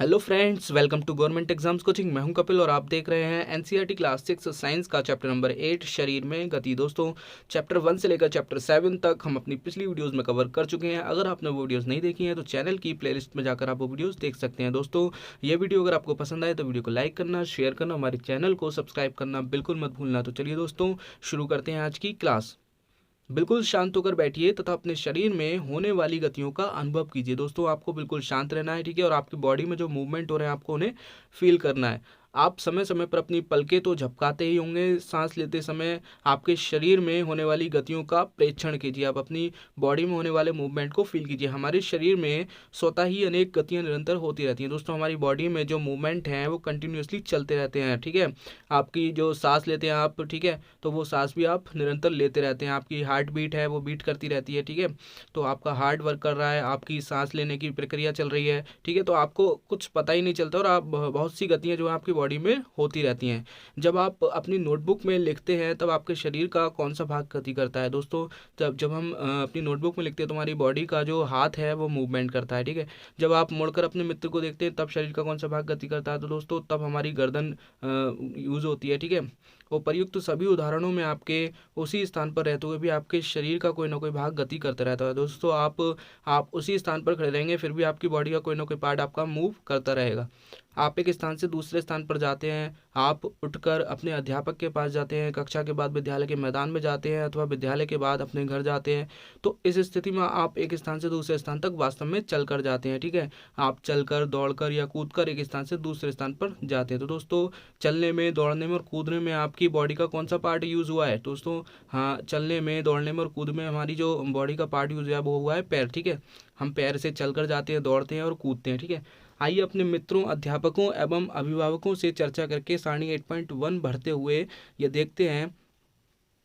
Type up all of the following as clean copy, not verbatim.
Hello friends, welcome to government exams coaching. मैं हूं कपिल और आप देख रहे हैं एनसीईआरटी क्लास 6 साइंस का चैप्टर नंबर 8 शरीर में गति। दोस्तों, चैप्टर 1 से लेकर चैप्टर 7 तक हम अपनी पिछली वीडियोस में कवर कर चुके हैं। अगर आपने वो वीडियोस नहीं देखी हैं तो चैनल की प्लेलिस्ट में जाकर आप वो वीडियोस देख सकते हैं। दोस्तों, ये वीडियो अगर आपको पसंद आए तो वीडियो को लाइक करना, शेयर करना, हमारे चैनल को सब्सक्राइब करना बिल्कुल मत भूलना। तो चलिए दोस्तों, शुरू करते हैं आज की क्लास। बिल्कुल शांत होकर बैठिए तथा अपने शरीर में होने वाली गतियों का अनुभव कीजिए। दोस्तों, आपको बिल्कुल शांत रहना है, ठीक है। और आपकी बॉडी में जो मूवमेंट हो रहे हैं आपको उन्हें फील करना है। आप समय समय पर अपनी पलकें तो झपकाते ही होंगे। सांस लेते समय आपके शरीर में होने वाली गतियों का प्रेक्षण कीजिए। आप अपनी बॉडी में होने वाले मूवमेंट को फील कीजिए। हमारे शरीर में स्वतः ही अनेक गतियां निरंतर होती रहती हैं। दोस्तों, हमारी बॉडी में जो मूवमेंट हैं वो कंटिन्यूसली चलते रहते हैं, ठीक है। आपकी जो सांस लेते हैं आप, ठीक है, तो वो सांस भी आप निरंतर लेते रहते हैं। आपकी हार्ट बीट है वो बीट करती रहती है, ठीक है। तो आपका हार्ट वर्क कर रहा है, आपकी सांस लेने की प्रक्रिया चल रही है, ठीक है। तो आपको कुछ पता ही नहीं चलता और आप बहुत सी गतियाँ जो है आपकी बॉडी में होती रहती हैं। जब आप अपनी नोटबुक में लिखते हैं तब आपके शरीर का कौन सा भाग गति करता है? दोस्तों, जब हम अपनी नोटबुक में लिखते हैं तो हमारी बॉडी का जो हाथ है वो मूवमेंट करता है, ठीक है। जब आप मुड़कर अपने मित्र को देखते हैं तब शरीर का कौन सा भाग गति करता है? तो दोस्तों, तब हमारी गर्दन यूज़ होती है, ठीक है। उपर्युक्त सभी उदाहरणों में आपके उसी स्थान पर रहते हुए भी आपके शरीर का कोई ना कोई भाग गति करता रहता है। दोस्तों, आप उसी स्थान पर खड़े रहेंगे फिर भी आपकी बॉडी का कोई ना कोई पार्ट आपका मूव करता रहेगा। आप एक स्थान से दूसरे स्थान पर जाते हैं, आप उठकर अपने अध्यापक के पास जाते हैं, कक्षा के बाद विद्यालय के मैदान में जाते हैं अथवा विद्यालय के बाद अपने घर जाते हैं। तो इस स्थिति में आप एक स्थान से दूसरे स्थान तक वास्तव में चलकर जाते हैं, ठीक है। आप चलकर, दौड़कर या कूदकर एक स्थान से दूसरे स्थान पर जाते हैं। तो दोस्तों, चलने में, दौड़ने में और कूदने में आपकी बॉडी का कौन सा पार्ट यूज़ हुआ है? दोस्तों, हाँ, चलने में, दौड़ने में और कूद में हमारी जो बॉडी का पार्ट यूज़ हुआ है वो हुआ है पैर, ठीक है। हम पैर से चलकर जाते हैं, दौड़ते हैं और कूदते हैं, ठीक है। आइए अपने मित्रों, अध्यापकों एवं अभिभावकों से चर्चा करके सारणी 8.1 बढ़ते हुए ये देखते हैं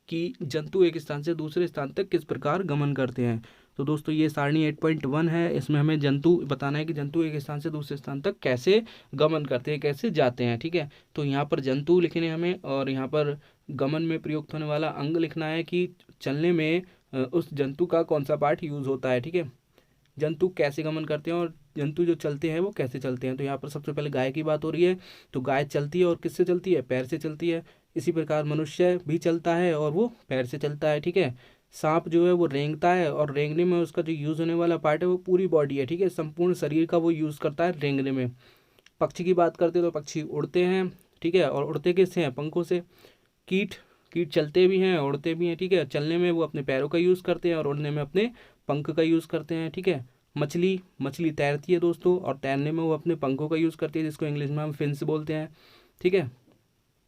कि जंतु एक स्थान से दूसरे स्थान तक किस प्रकार गमन करते हैं। तो दोस्तों, ये सारणी 8.1 है। इसमें हमें जंतु बताना है कि जंतु एक स्थान से दूसरे स्थान तक कैसे गमन करते हैं, कैसे जाते हैं, ठीक है। तो यहाँ पर जंतु लिखने हमें और यहाँ पर गमन में प्रयुक्त होने वाला अंग लिखना है कि चलने में उस जंतु का कौन सा पार्ट यूज होता है, ठीक है। जंतु कैसे गमन करते हैं और जंतु जो चलते हैं वो कैसे चलते हैं। तो यहाँ पर सबसे पहले गाय की बात हो रही है। तो गाय चलती है और किससे चलती है? पैर से चलती है। इसी प्रकार मनुष्य भी चलता है और वो पैर से चलता है, ठीक है। सांप जो है वो रेंगता है और रेंगने में उसका जो यूज़ होने वाला पार्ट है वो पूरी बॉडी है, ठीक है। संपूर्ण शरीर का वो यूज़ करता है रेंगने में। पक्षी की बात करते हैं तो पक्षी उड़ते हैं, ठीक है। और उड़ते किससे हैं? पंखों से। कीट कीट चलते भी हैं, उड़ते भी हैं, ठीक है। चलने में वो अपने पैरों का यूज़ करते हैं और उड़ने में अपने पंख का यूज़ करते हैं, ठीक है। मछली मछली तैरती है दोस्तों और तैरने में वो अपने पंखों का यूज़ करती है जिसको इंग्लिश में हम फिन्स बोलते हैं, ठीक है।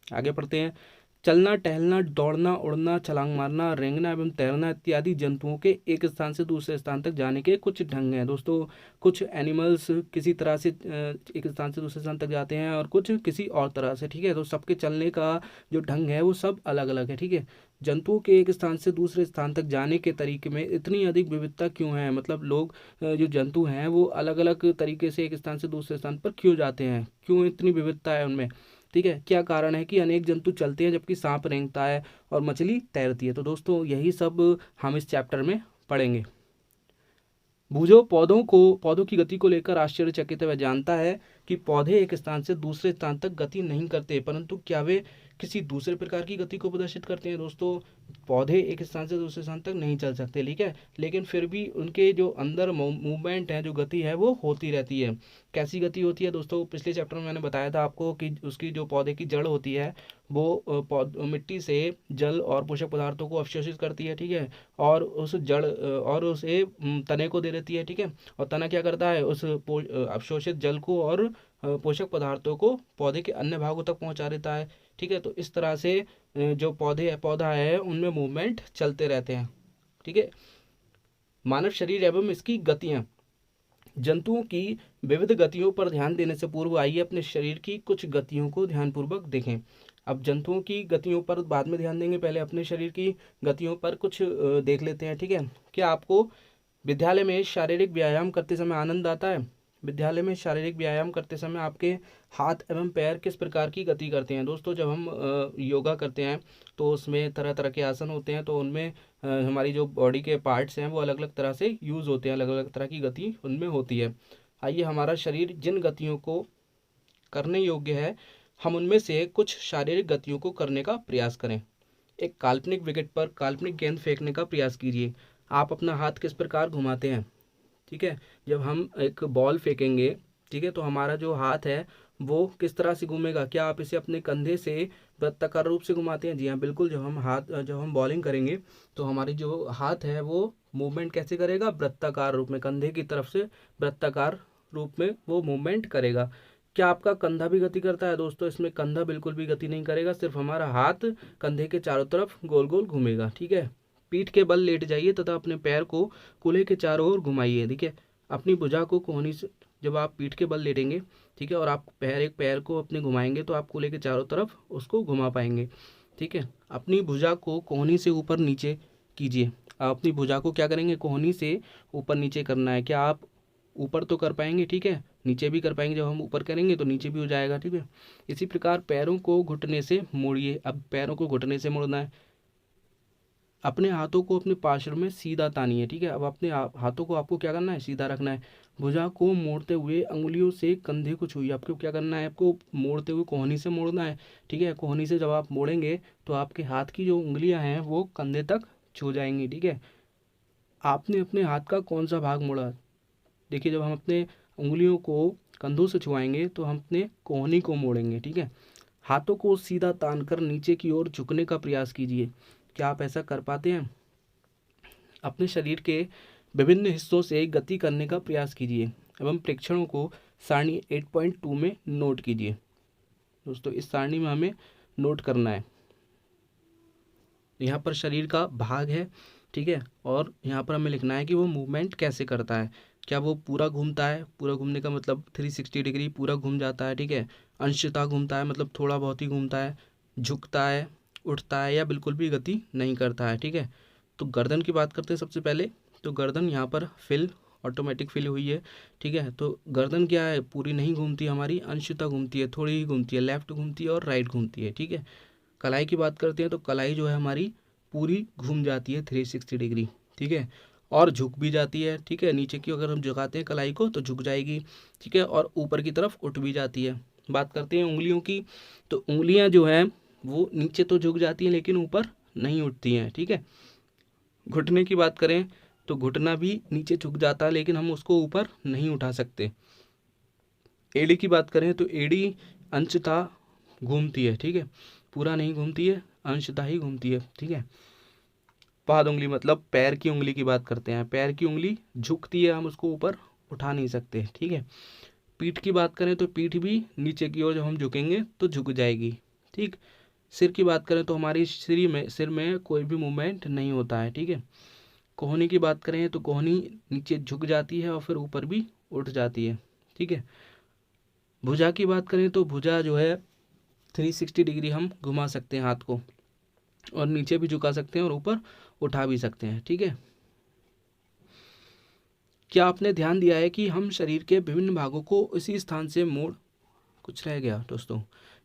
आगे पढ़ते हैं। चलना, टहलना, दौड़ना, उड़ना, छलांग मारना, रेंगना एवं तैरना इत्यादि जंतुओं के एक स्थान से दूसरे स्थान तक जाने के कुछ ढंग हैं। दोस्तों, कुछ एनिमल्स किसी तरह से एक स्थान से दूसरे स्थान तक जाते हैं और कुछ किसी और तरह से, ठीक है। तो सबके चलने का जो ढंग है वो सब अलग अलग है, ठीक है। जंतुओं के एक स्थान से दूसरे स्थान तक जाने के तरीके में इतनी अधिक विविधता क्यों है? मतलब लोग, जो जंतु हैं वो अलग अलग तरीके से एक स्थान से दूसरे स्थान पर क्यों जाते हैं? क्यों इतनी विविधता है उनमें, ठीक है। क्या कारण है कि अनेक जंतु चलते हैं जबकि सांप रेंगता है और मछली तैरती है? तो दोस्तों, यही सब हम इस चैप्टर में पढ़ेंगे। भूजो पौधों की गति को लेकर आश्चर्यचकित है। वह जानता है कि पौधे एक स्थान से दूसरे स्थान तक गति नहीं करते, परंतु क्या वे किसी दूसरे प्रकार की गति को प्रदर्शित करते हैं? दोस्तों, पौधे एक स्थान से दूसरे स्थान तक नहीं चल सकते, ठीक है, लेकिन फिर भी उनके जो अंदर मूवमेंट है, जो गति है वो होती रहती है। कैसी गति होती है? दोस्तों, पिछले चैप्टर में मैंने बताया था आपको कि उसकी जो पौधे की जड़ होती है वो मिट्टी से जल और पोषक पदार्थों को अवशोषित करती है, ठीक है। और उस जड़ और उसे तने को दे देती है, ठीक है। और तना क्या करता है? उस अवशोषित जल को और पोषक पदार्थों को पौधे के अन्य भागों तक पहुंचा देता है, ठीक है। तो इस तरह से जो पौधा है उनमें मूवमेंट चलते रहते हैं, ठीक है। मानव शरीर एवं इसकी गतियां। जंतुओं की विविध गतियों पर ध्यान देने से पूर्व आइए अपने शरीर की कुछ गतियों को ध्यानपूर्वक देखें। अब जंतुओं की गतियों पर बाद में ध्यान देंगे, पहले अपने शरीर की गतियों पर कुछ देख लेते हैं, ठीक है। क्या आपको विद्यालय में शारीरिक व्यायाम करते समय आनंद आता है? विद्यालय में शारीरिक व्यायाम करते समय आपके हाथ एवं पैर किस प्रकार की गति करते हैं? दोस्तों, जब हम योगा करते हैं तो उसमें तरह तरह के आसन होते हैं, तो उनमें हमारी जो बॉडी के पार्ट्स हैं वो अलग अलग तरह से यूज़ होते हैं, अलग अलग तरह की गति उनमें होती है। आइए, हमारा शरीर जिन गतियों को करने योग्य है, हम उनमें से कुछ शारीरिक गतियों को करने का प्रयास करें। एक काल्पनिक विकेट पर काल्पनिक गेंद फेंकने का प्रयास कीजिए। आप अपना हाथ किस प्रकार घुमाते हैं, ठीक है। जब हम एक बॉल फेंकेंगे, ठीक है, तो हमारा जो हाथ है वो किस तरह से घूमेगा। क्या आप इसे अपने कंधे से वृत्ताकार रूप से घुमाते हैं? जी हाँ, बिल्कुल। जब हम बॉलिंग करेंगे तो हमारी जो हाथ है वो मूवमेंट कैसे करेगा? वृत्ताकार रूप में, कंधे की तरफ से वृत्ताकार रूप में वो मूवमेंट करेगा। क्या आपका कंधा भी गति करता है? दोस्तों, इसमें कंधा बिल्कुल भी गति नहीं करेगा, सिर्फ हमारा हाथ कंधे के चारों तरफ गोल गोल घूमेगा, ठीक है। पीठ के बल लेट जाइए तथा अपने पैर को कूल्हे के चारों ओर घुमाइए, ठीक है। अपनी भुजा को कोहनी से, जब आप पीठ के बल लेटेंगे, ठीक है, और आप एक पैर को अपने घुमाएंगे तो आप कूल्हे के चारों तरफ उसको घुमा पाएंगे, ठीक है। अपनी भुजा को कोहनी से ऊपर नीचे कीजिए। आप अपनी भुजा को क्या करेंगे? कोहनी से ऊपर नीचे करना है। क्या आप ऊपर तो कर पाएंगे, ठीक है, नीचे भी कर पाएंगे। जब हम ऊपर करेंगे तो नीचे भी हो जाएगा, ठीक है। इसी प्रकार पैरों को घुटने से मोड़िए। अब पैरों को घुटने से मोड़ना है। अपने हाथों को अपने पार्श्व में सीधा तानिए, ठीक है। अब अपने हाथों को आपको क्या करना है? सीधा रखना है। भुजा को मोड़ते हुए अंगुलियों से कंधे को छूइए। आपको क्या करना है? आपको मोड़ते हुए कोहनी से मोड़ना है, ठीक है। कोहनी से जब आप मोड़ेंगे तो आपके हाथ की जो उंगलियां हैं वो कंधे तक छू जाएंगी, ठीक है। आपने अपने हाथ का कौन सा भाग मोड़ा? देखिए, जब हम अपने उंगलियों को कंधों से छुआएंगे तो हम अपने कोहनी को मोड़ेंगे, ठीक है। हाथों को सीधा तानकर नीचे की ओर झुकने का प्रयास कीजिए। क्या आप ऐसा कर पाते हैं? अपने शरीर के विभिन्न हिस्सों से गति करने का प्रयास कीजिए एवं प्रेक्षणों को सारणी 8.2 में नोट कीजिए। दोस्तों, इस सारणी में हमें नोट करना है। यहाँ पर शरीर का भाग है, ठीक है, और यहाँ पर हमें लिखना है कि वो मूवमेंट कैसे करता है। क्या वो पूरा घूमता है? पूरा घूमने का मतलब 360 डिग्री पूरा घूम जाता है, ठीक है। अंशतः घूमता है, मतलब थोड़ा बहुत ही घूमता है। झुकता है, उठता है, या बिल्कुल भी गति नहीं करता है, ठीक है। तो गर्दन की बात करते हैं सबसे पहले। तो गर्दन यहाँ पर फिल, ऑटोमेटिक फिल हुई है, ठीक है। तो गर्दन क्या है? पूरी नहीं घूमती हमारी, अंशतः घूमती है, थोड़ी ही घूमती है, लेफ्ट घूमती है और राइट घूमती है, ठीक है। कलाई की बात करते हैं तो कलाई जो है हमारी पूरी घूम जाती है 360 डिग्री, ठीक है, और झुक भी जाती है, ठीक है। नीचे की अगर हम झुकाते हैं कलाई को तो झुक जाएगी, ठीक है, और ऊपर की तरफ उठ भी जाती है। बात करते हैं उंगलियों की। तो उंगलियां जो हैं वो नीचे तो झुक जाती हैं लेकिन ऊपर नहीं उठती हैं, ठीक है। घुटने की बात करें तो घुटना भी नीचे झुक जाता है लेकिन हम उसको ऊपर नहीं उठा सकते। एड़ी की बात करें तो एड़ी अंशतः घूमती है, ठीक है, पूरा नहीं घूमती है, अंशतः ही घूमती है, ठीक है। पाद उंगली मतलब पैर की उंगली की बात करते हैं। पैर की उंगली झुकती है, हम उसको ऊपर उठा नहीं सकते, ठीक है। पीठ की बात करें तो पीठ भी नीचे की ओर जब हम झुकेंगे तो झुक जाएगी, ठीक। सिर की बात करें तो हमारी सिर में कोई भी मूवमेंट नहीं होता है, ठीक है। कोहनी की बात करें तो कोहनी नीचे झुक जाती है और फिर ऊपर भी उठ जाती है, ठीक है। भुजा की बात करें तो भुजा जो है 360 डिग्री हम घुमा सकते हैं हाथ को, और नीचे भी झुका सकते हैं और ऊपर उठा भी सकते हैं, ठीक है। क्या आपने ध्यान दिया है कि हम शरीर के विभिन्न भागों को उसी स्थान से मोड़, कुछ रह गया दोस्तों,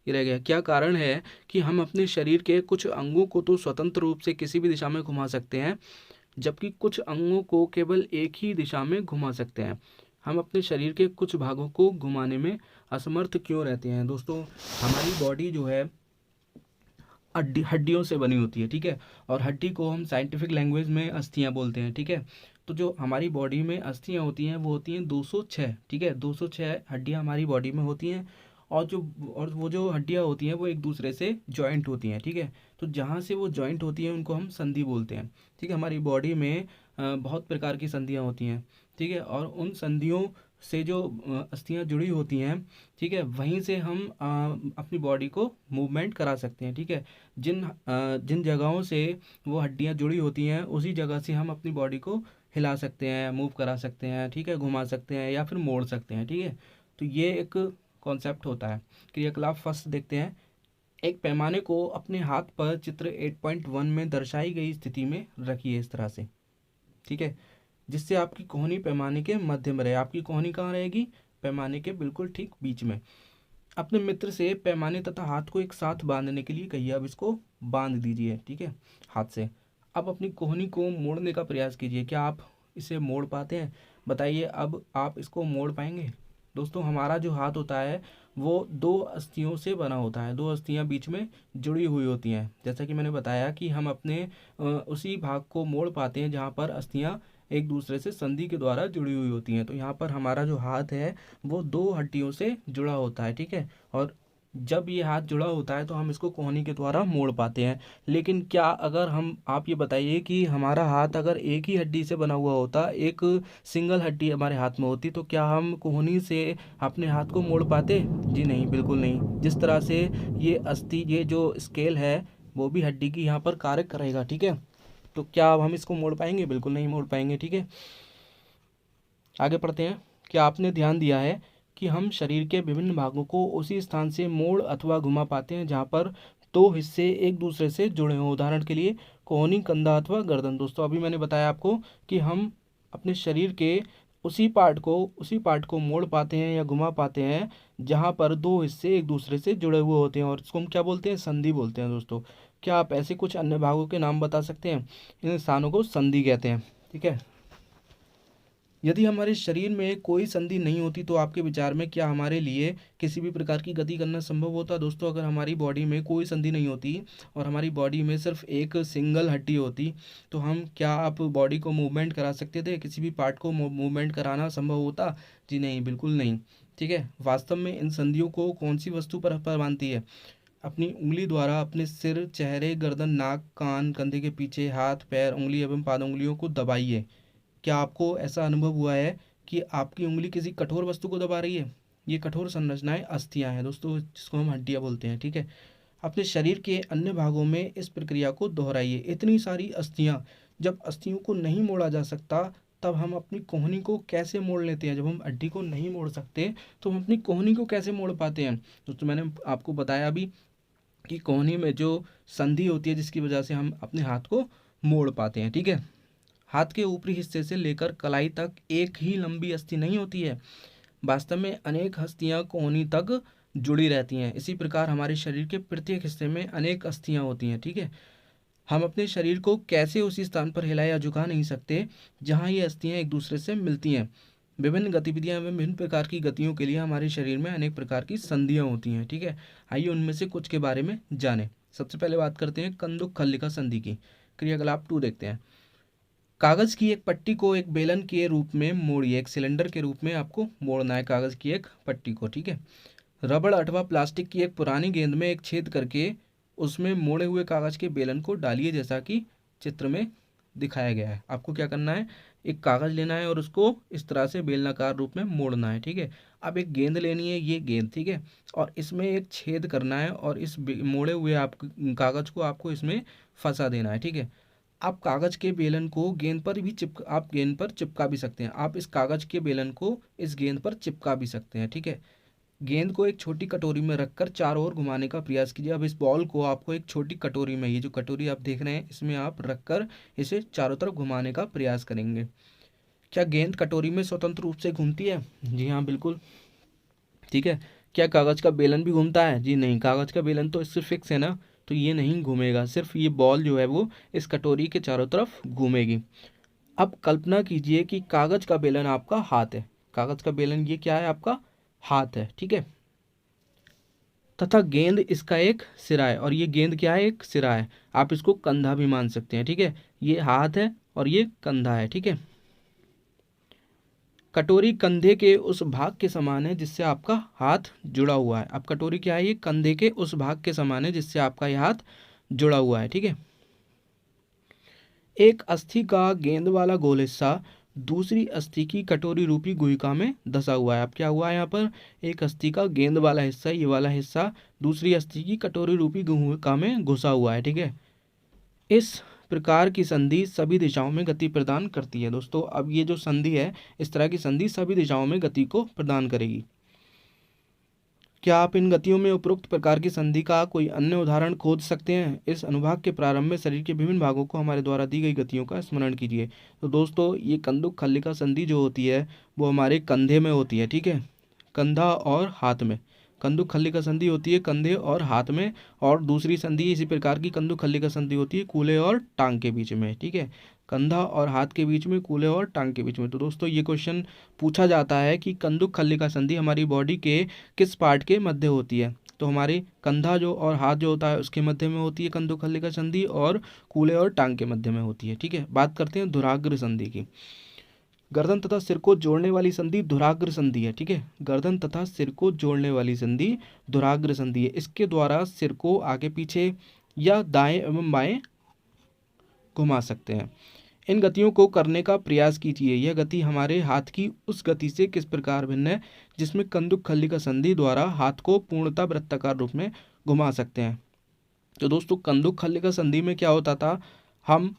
ये रह गया। क्या कारण है कि हम अपने शरीर के कुछ अंगों को तो स्वतंत्र रूप से किसी भी दिशा में घुमा सकते हैं, जबकि कुछ अंगों को केवल एक ही दिशा में घुमा सकते हैं? हम अपने शरीर के कुछ भागों को घुमाने में असमर्थ क्यों रहते हैं? दोस्तों, हमारी बॉडी जो है हड्डियों से बनी होती है, ठीक है, और हड्डी को हम साइंटिफिक लैंग्वेज में अस्थियां बोलते हैं, ठीक है। तो जो हमारी बॉडी में अस्थियां होती हैं वो होती हैं 206, ठीक है, 206 हड्डियां हमारी बॉडी में होती हैं। और वो जो हड्डियां होती हैं वो एक दूसरे से जॉइंट होती हैं, ठीक है। तो जहाँ से वो जॉइंट होती हैं उनको हम संधि बोलते हैं, ठीक है। हमारी बॉडी में बहुत प्रकार की संधियाँ होती हैं, ठीक है, और उन संधियों से जो अस्थियाँ जुड़ी होती हैं, ठीक है, वहीं से हम अपनी बॉडी को मूवमेंट करा सकते हैं, ठीक है। जिन जगहों से वो हड्डियाँ जुड़ी होती हैं उसी जगह से हम अपनी बॉडी को हिला सकते हैं, मूव करा सकते हैं, ठीक है, घुमा सकते हैं या फिर मोड़ सकते हैं, ठीक है। तो ये एक कॉन्सेप्ट होता है। क्रियाकलाप फर्स्ट देखते हैं। एक पैमाने को अपने हाथ पर चित्र 8.1 में दर्शाई गई स्थिति में रखिए इस तरह से, ठीक है, जिससे आपकी कोहनी पैमाने के मध्य में रहे। आपकी कोहनी कहाँ रहेगी? पैमाने के बिल्कुल ठीक बीच में। अपने मित्र से पैमाने तथा हाथ को एक साथ बांधने के लिए कहिए। अब इसको बांध दीजिए, ठीक है, हाथ से। अब अपनी कोहनी को मोड़ने का प्रयास कीजिए। क्या आप इसे मोड़ पाते हैं? बताइए अब आप इसको मोड़ पाएंगे? दोस्तों हमारा जो हाथ होता है वो दो अस्थियों से बना होता है, दो अस्थियां बीच में जुड़ी हुई होती हैं। जैसा कि मैंने बताया कि हम अपने उसी भाग को मोड़ पाते हैं जहाँ पर अस्थियां एक दूसरे से संधि के द्वारा जुड़ी हुई होती हैं। तो यहाँ पर हमारा जो हाथ है वो दो हड्डियों से जुड़ा होता है, ठीक है। और जब ये हाथ जुड़ा होता है तो हम इसको कोहनी के द्वारा मोड़ पाते हैं। लेकिन क्या अगर हम, आप ये बताइए कि हमारा हाथ अगर एक ही हड्डी से बना हुआ होता, एक सिंगल हड्डी हमारे हाथ में होती, तो क्या हम कोहनी से अपने हाथ को मोड़ पाते? जी नहीं, बिल्कुल नहीं। जिस तरह से ये अस्थि, ये जो स्केल है वो भी हड्डी की यहाँ पर कार्य करेगा, ठीक है। तो क्या अब हम इसको मोड़ पाएंगे? बिल्कुल नहीं मोड़ पाएंगे, ठीक है। आगे पढ़ते हैं। क्या आपने ध्यान दिया है कि हम शरीर के विभिन्न भागों को उसी स्थान से मोड़ अथवा घुमा पाते हैं जहाँ पर दो हिस्से एक दूसरे से जुड़े हों? उदाहरण के लिए कोहनी, कंधा अथवा गर्दन। दोस्तों अभी मैंने बताया आपको कि हम अपने शरीर के उसी पार्ट को मोड़ पाते हैं या घुमा पाते हैं जहाँ पर दो हिस्से एक दूसरे से जुड़े हुए होते हैं, और इसको हम क्या बोलते हैं? संधि बोलते हैं। दोस्तों क्या आप ऐसे कुछ अन्य भागों के नाम बता सकते हैं? इन स्थानों को संधि कहते हैं, ठीक है। यदि हमारे शरीर में कोई संधि नहीं होती तो आपके विचार में क्या हमारे लिए किसी भी प्रकार की गति करना संभव होता? दोस्तों अगर हमारी बॉडी में कोई संधि नहीं होती और हमारी बॉडी में सिर्फ एक सिंगल हड्डी होती, तो हम क्या आप बॉडी को मूवमेंट करा सकते थे? किसी भी पार्ट को मूवमेंट कराना संभव होता? जी नहीं, बिल्कुल नहीं, ठीक है। वास्तव में इन संधियों को कौन सी वस्तु पर बांधती है? अपनी उंगली द्वारा अपने सिर, चेहरे, गर्दन, नाक, कान, कंधे के पीछे, हाथ, पैर, उंगली एवं पाद उंगलियों को दबाइए। क्या आपको ऐसा अनुभव हुआ है कि आपकी उंगली किसी कठोर वस्तु को दबा रही है? ये कठोर संरचनाएं अस्थियां हैं दोस्तों, जिसको हम हड्डियां बोलते हैं, ठीक है। अपने शरीर के अन्य भागों में इस प्रक्रिया को दोहराइए। इतनी सारी अस्थियां, जब अस्थियों को नहीं मोड़ा जा सकता तब हम अपनी कोहनी को कैसे मोड़ लेते हैं? जब हम हड्डी को नहीं मोड़ सकते तो हम अपनी कोहनी को कैसे मोड़ पाते हैं? दोस्तों मैंने आपको बताया अभी कि कोहनी में जो संधि होती है जिसकी वजह से हम अपने हाथ को मोड़ पाते हैं, ठीक है। हाथ के ऊपरी हिस्से से लेकर कलाई तक एक ही लंबी अस्थि नहीं होती है, वास्तव में अनेक अस्थियां कोहनी तक जुड़ी रहती हैं। इसी प्रकार हमारे शरीर के प्रत्येक हिस्से में अनेक अस्थियां होती हैं, ठीक है। हम अपने शरीर को कैसे उसी स्थान पर हिला या झुका नहीं सकते जहां ये अस्थियां एक दूसरे से मिलती हैं। विभिन्न गतिविधियां में विभिन्न प्रकार की गतियों के लिए हमारे शरीर में अनेक प्रकार की संधियां होती हैं, ठीक है। आइए उनमें से कुछ के बारे में जानें। सबसे पहले बात करते हैं कंदुक खल्लिका संधि की। क्रियाकलाप 2 देखते हैं। कागज की एक पट्टी को एक बेलन के रूप में मोड़िए। एक सिलेंडर के रूप में आपको मोड़ना है कागज की एक पट्टी को, ठीक है। रबड़ अथवा प्लास्टिक की एक पुरानी गेंद में एक छेद करके उसमें मोड़े हुए कागज के बेलन को डालिए, जैसा कि चित्र में दिखाया गया है। आपको क्या करना है? एक कागज लेना है और उसको इस तरह से बेलनाकार रूप में मोड़ना है, ठीक है। अब एक गेंद लेनी है, ये गेंद, ठीक है, और इसमें एक छेद करना है और इस मोड़े हुए आप कागज को आपको इसमें फंसा देना है, ठीक है। आप कागज के बेलन को गेंद पर भी आप गेंद पर चिपका भी सकते हैं। आप इस कागज के बेलन को इस गेंद पर चिपका भी सकते हैं, ठीक है। गेंद को एक छोटी कटोरी में रखकर चारों ओर घुमाने का प्रयास कीजिए। अब इस बॉल को आपको एक छोटी कटोरी में, ये जो कटोरी आप देख रहे हैं, इसमें आप रखकर इसे चारों तरफ घुमाने का प्रयास करेंगे। क्या गेंद कटोरी में स्वतंत्र रूप से घूमती है? जी हाँ, बिल्कुल, ठीक है। क्या कागज का बेलन भी घूमता है? जी नहीं, कागज का बेलन तो इससे फिक्स है ना, तो ये नहीं घूमेगा। सिर्फ ये बॉल जो है वो इस कटोरी के चारों तरफ घूमेगी। अब कल्पना कीजिए कि कागज का बेलन आपका हाथ है। कागज का बेलन ये क्या है? आपका हाथ है, ठीक है, तथा गेंद इसका एक सिरा है। और ये गेंद क्या है? एक सिरा है। आप इसको कंधा भी मान सकते हैं, ठीक है। ये हाथ है और ये कंधा है, ठीक है। कटोरी कंधे के उस भाग के समान है जिससे आपका हाथ जुड़ा हुआ है। अब कटोरी क्या है? ये कंधे के उस भाग के समान है जिससे आपका ये हाथ जुड़ा हुआ है, ठीक है। एक अस्थि का गेंद वाला गोल हिस्सा दूसरी अस्थि की कटोरी रूपी गुहिका में धंसा हुआ है। अब क्या हुआ है यहाँ पर? एक अस्थि का गेंद वाला हिस्सा, ये वाला हिस्सा दूसरी अस्थि की कटोरी रूपी गुहिका में घुसा हुआ है, ठीक है। इस प्रकार की संधि सभी दिशाओं में गति प्रदान करती है। दोस्तों अब ये जो संधि है, इस तरह की संधि सभी दिशाओं में गति को प्रदान करेगी। क्या आप इन गतियों में उपरोक्त प्रकार की संधि का कोई अन्य उदाहरण खोज सकते हैं? इस अनुभाग के प्रारंभ में शरीर के विभिन्न भागों को हमारे द्वारा दी गई गतियों का स्मरण कीजिए। तो दोस्तों ये कंदुक खल्लिका संधि जो होती है वो हमारे कंधे में होती है, ठीक है, कंधा और हाथ में। कंदुक खल्लिका संधि होती है कंधे और हाथ में, और दूसरी संधि इसी प्रकार की कंदुक खल्लिका संधि होती है कूल्हे और टांग के बीच में, ठीक है। कंधा और हाथ के बीच में, कूल्हे और टांग के बीच में। तो दोस्तों ये क्वेश्चन पूछा जाता है कि कंदुक खल्लिका संधि हमारी बॉडी के किस पार्ट के मध्य होती है। तो हमारी कंधा जो और हाथ जो होता है उसके मध्य में होती है कंदुक खल्लिका संधि, और कूल्हे और टांग के मध्य में होती है। ठीक है, बात करते हैं धुराग्र संधि की। गर्दन तथा सिर को जोड़ने वाली संधि धुराग्र संधि है। ठीक है, गर्दन तथा सिर को जोड़ने वाली संधि धुराग्र संधि है। इसके द्वारा सिर को आगे पीछे या दाएं एवं बाएं घुमा सकते हैं। इन गतियों को करने का प्रयास कीजिए। यह गति हमारे हाथ की उस गति से किस प्रकार भिन्न है जिसमें कंदुक खल्लिका संधि द्वारा हाथ को पूर्णतः वृत्ताकार रूप में घुमा सकते हैं। तो दोस्तों कंदुक खल्लिका संधि में क्या होता था, हम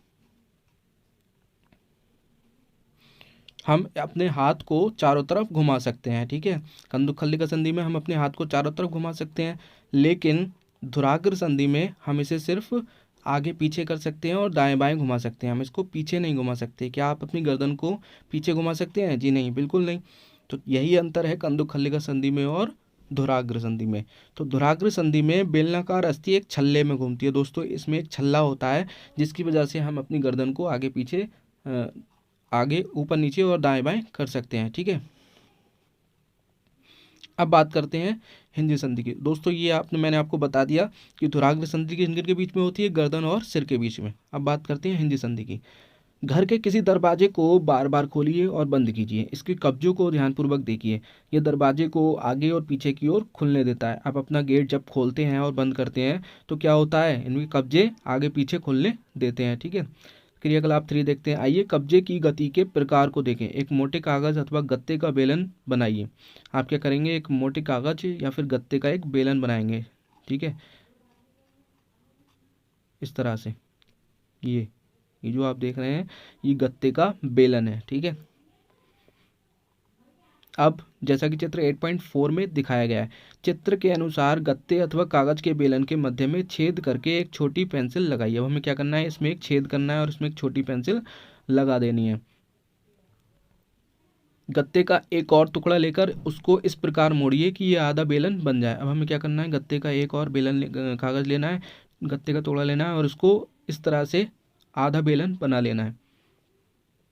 अपने हाथ को चारों तरफ घुमा सकते हैं। ठीक है, कंदुक खल्लिका संधि में हम अपने हाथ को चारों तरफ घुमा सकते हैं, लेकिन धुराग्र संधि में हम इसे सिर्फ आगे पीछे कर सकते हैं और दाएं बाएं घुमा सकते हैं, हम इसको पीछे नहीं घुमा सकते। क्या आप अपनी गर्दन को पीछे घुमा सकते हैं? जी नहीं, बिल्कुल नहीं। तो यही अंतर है कंदुक खल्लिका संधि में और धुराग्र संधि में। तो धुराग्र संधि में बेलनाकार अस्थि एक छल्ले में घूमती है। दोस्तों इसमें एक छल्ला होता है जिसकी वजह से हम अपनी गर्दन को आगे पीछे, आगे ऊपर नीचे और दाएं बाएं कर सकते हैं। ठीक है, अब बात करते हैं हिंज संधि की। दोस्तों ये मैंने आपको बता दिया कि धुराग्र संधि किन के बीच में होती है, गर्दन और सिर के बीच में। अब बात करते हैं हिंज संधि की। घर के किसी दरवाजे को बार बार खोलिए और बंद कीजिए। इसके कब्जों को ध्यानपूर्वक देखिए। यह दरवाजे को आगे और पीछे की ओर खुलने देता है। आप अपना गेट जब खोलते हैं और बंद करते हैं तो क्या होता है, इनके कब्जे आगे पीछे खुलने देते हैं। ठीक है, क्रियाकलाप 3 देखते हैं। आइए कब्जे की गति के प्रकार को देखें। एक मोटे कागज अथवा गत्ते का बेलन बनाइए। आप क्या करेंगे, एक मोटे कागज या फिर गत्ते का एक बेलन बनाएंगे। ठीक है, इस तरह से ये जो आप देख रहे हैं ये गत्ते का बेलन है। ठीक है, अब जैसा कि चित्र 8.4 में दिखाया गया है, चित्र के अनुसार गत्ते अथवा कागज के बेलन के मध्य में छेद करके एक छोटी पेंसिल लगाइए। अब हमें क्या करना है, इसमें एक छेद करना है और इसमें एक छोटी पेंसिल लगा देनी है। गत्ते का एक और टुकड़ा लेकर उसको इस प्रकार मोड़िए कि ये आधा बेलन बन जाए। अब हमें क्या करना है, गत्ते का एक और कागज लेना है, गत्ते का टुकड़ा लेना है और उसको इस तरह से आधा बेलन बना लेना है।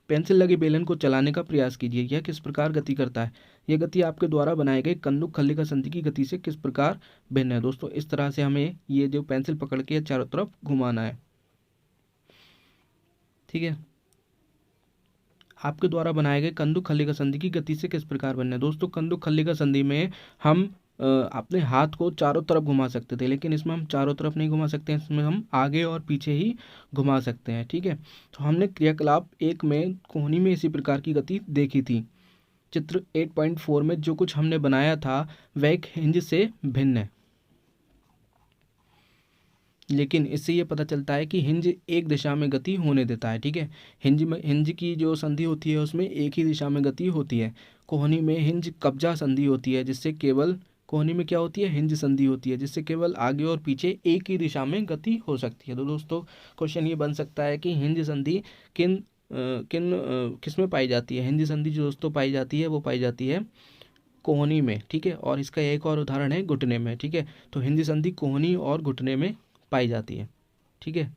पेंसिल लगे बेलन को चलाने का प्रयास कीजिए। यह किस प्रकार गति करता है, यह गति आपके द्वारा बनाए गए कंदुक खल्लिका संधि की गति से किस प्रकार भिन्न है। दोस्तों इस तरह से हमें ये जो पेंसिल पकड़ के चारों तरफ घुमाना है। ठीक है, आपके द्वारा बनाए गए कंदुक खल्लिका संधि की गति से किस प्रकार भिन्न है। दोस्तों कंदुक खल्लिका संधि में हम अपने हाथ को चारों तरफ घुमा सकते थे, लेकिन इसमें हम चारों तरफ नहीं घुमा सकते हैं, इसमें हम आगे और पीछे ही घुमा सकते हैं। ठीक है, तो हमने क्रियाकलाप 1 में कोहनी में इसी प्रकार की गति देखी थी। चित्र 8.4 में जो कुछ हमने बनाया था वह एक हिंज से भिन्न है, लेकिन इससे ये पता चलता है कि हिंज एक दिशा में गति होने देता है। ठीक है, हिंज की जो संधि होती है उसमें एक ही दिशा में गति होती है। कोहनी में हिंज कब्जा संधि होती है जिससे केवल, कोहनी में क्या होती है, हिंज संधि होती है जिससे केवल आगे और पीछे एक ही दिशा में गति हो सकती है। तो दोस्तों क्वेश्चन ये बन सकता है कि हिंज संधि किस में पाई जाती है। हिंज संधि जो दोस्तों पाई जाती है वो पाई जाती है कोहनी में। ठीक है, और इसका एक और उदाहरण है घुटने में। ठीक है, तो हिंज संधि कोहनी और घुटने में पाई जाती है। ठीक है,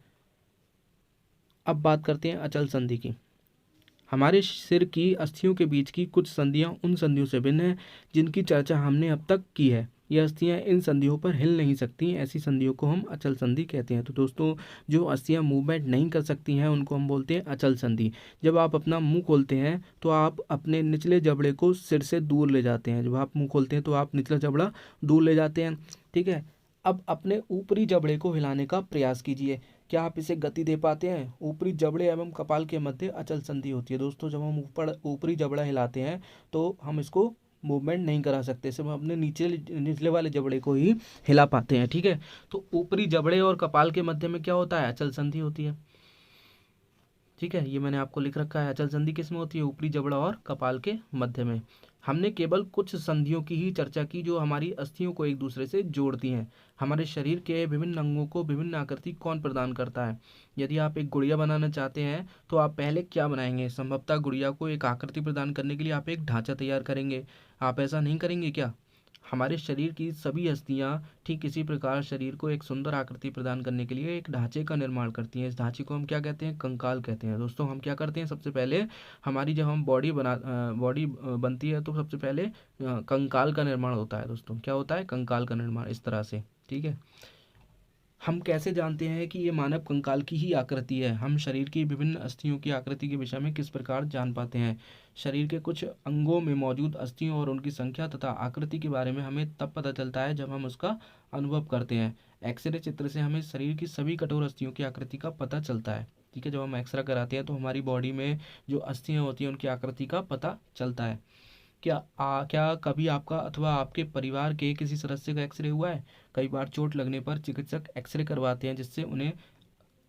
अब बात करते हैं अचल संधि की। हमारे सिर की अस्थियों के बीच की कुछ संधियां उन संधियों से भिन्न हैं जिनकी चर्चा हमने अब तक की है। ये अस्थियां इन संधियों पर हिल नहीं सकती, ऐसी संधियों को हम अचल संधि कहते हैं। तो दोस्तों जो अस्थियां मूवमेंट नहीं कर सकती हैं उनको हम बोलते हैं अचल संधि। जब आप अपना मुंह खोलते हैं तो आप अपने निचले जबड़े को सिर से दूर ले जाते हैं। जब आप मुंह खोलते हैं तो आप निचला जबड़ा दूर ले जाते हैं। ठीक है, अब अपने ऊपरी जबड़े को हिलाने का प्रयास कीजिए। क्या आप इसे गति दे पाते हैं। ऊपरी जबड़े एवं कपाल के मध्य अचल संधि होती है। दोस्तों जब हम ऊपरी जबड़ा हिलाते हैं तो हम इसको मूवमेंट नहीं करा सकते, सिर्फ अपने निचले वाले जबड़े को ही हिला पाते हैं। ठीक है, तो ऊपरी जबड़े और कपाल के मध्य में क्या होता है, अचल संधि होती है। ठीक है, ये मैंने आपको लिख रखा है। अचल संधि किस में होती है, ऊपरी जबड़ा और कपाल के मध्य में। हमने केवल कुछ संधियों की ही चर्चा की जो हमारी अस्थियों को एक दूसरे से जोड़ती हैं। हमारे शरीर के विभिन्न अंगों को विभिन्न आकृति कौन प्रदान करता है। यदि आप एक गुड़िया बनाना चाहते हैं तो आप पहले क्या बनाएंगे, संभवतः गुड़िया को एक आकृति प्रदान करने के लिए आप एक ढांचा तैयार करेंगे। आप ऐसा नहीं करेंगे क्या। हमारे शरीर की सभी अस्थियां ठीक इसी प्रकार शरीर को एक सुंदर आकृति प्रदान करने के लिए एक ढांचे का निर्माण करती हैं। इस ढांचे को हम क्या कहते हैं? कंकाल कहते हैं। दोस्तों हम क्या करते हैं? सबसे पहले हमारी जब हम बॉडी बनती है तो सबसे पहले कंकाल का निर्माण होता है। दोस्तों क्या होता है? कंकाल का निर्माण इस तरह से। ठीक है, हम कैसे जानते हैं कि ये मानव कंकाल की ही आकृति है? हम शरीर की विभिन्न अस्थियों की आकृति के विषय में किस प्रकार जान पाते हैं? शरीर के कुछ अंगों में मौजूद अस्थियों और उनकी संख्या तथा आकृति के बारे में हमें तब पता चलता है जब हम उसका अनुभव करते हैं। एक्सरे चित्र से हमें शरीर की सभी कठोर अस्थियों की आकृति का पता चलता है। ठीक है, जब हम एक्सरे कराते हैं तो हमारी बॉडी में जो अस्थियां होती हैं उनकी आकृति का पता चलता है। क्या कभी आपका अथवा आपके परिवार के किसी सदस्य का एक्सरे हुआ है? कई बार चोट लगने पर चिकित्सक एक्सरे करवाते हैं जिससे उन्हें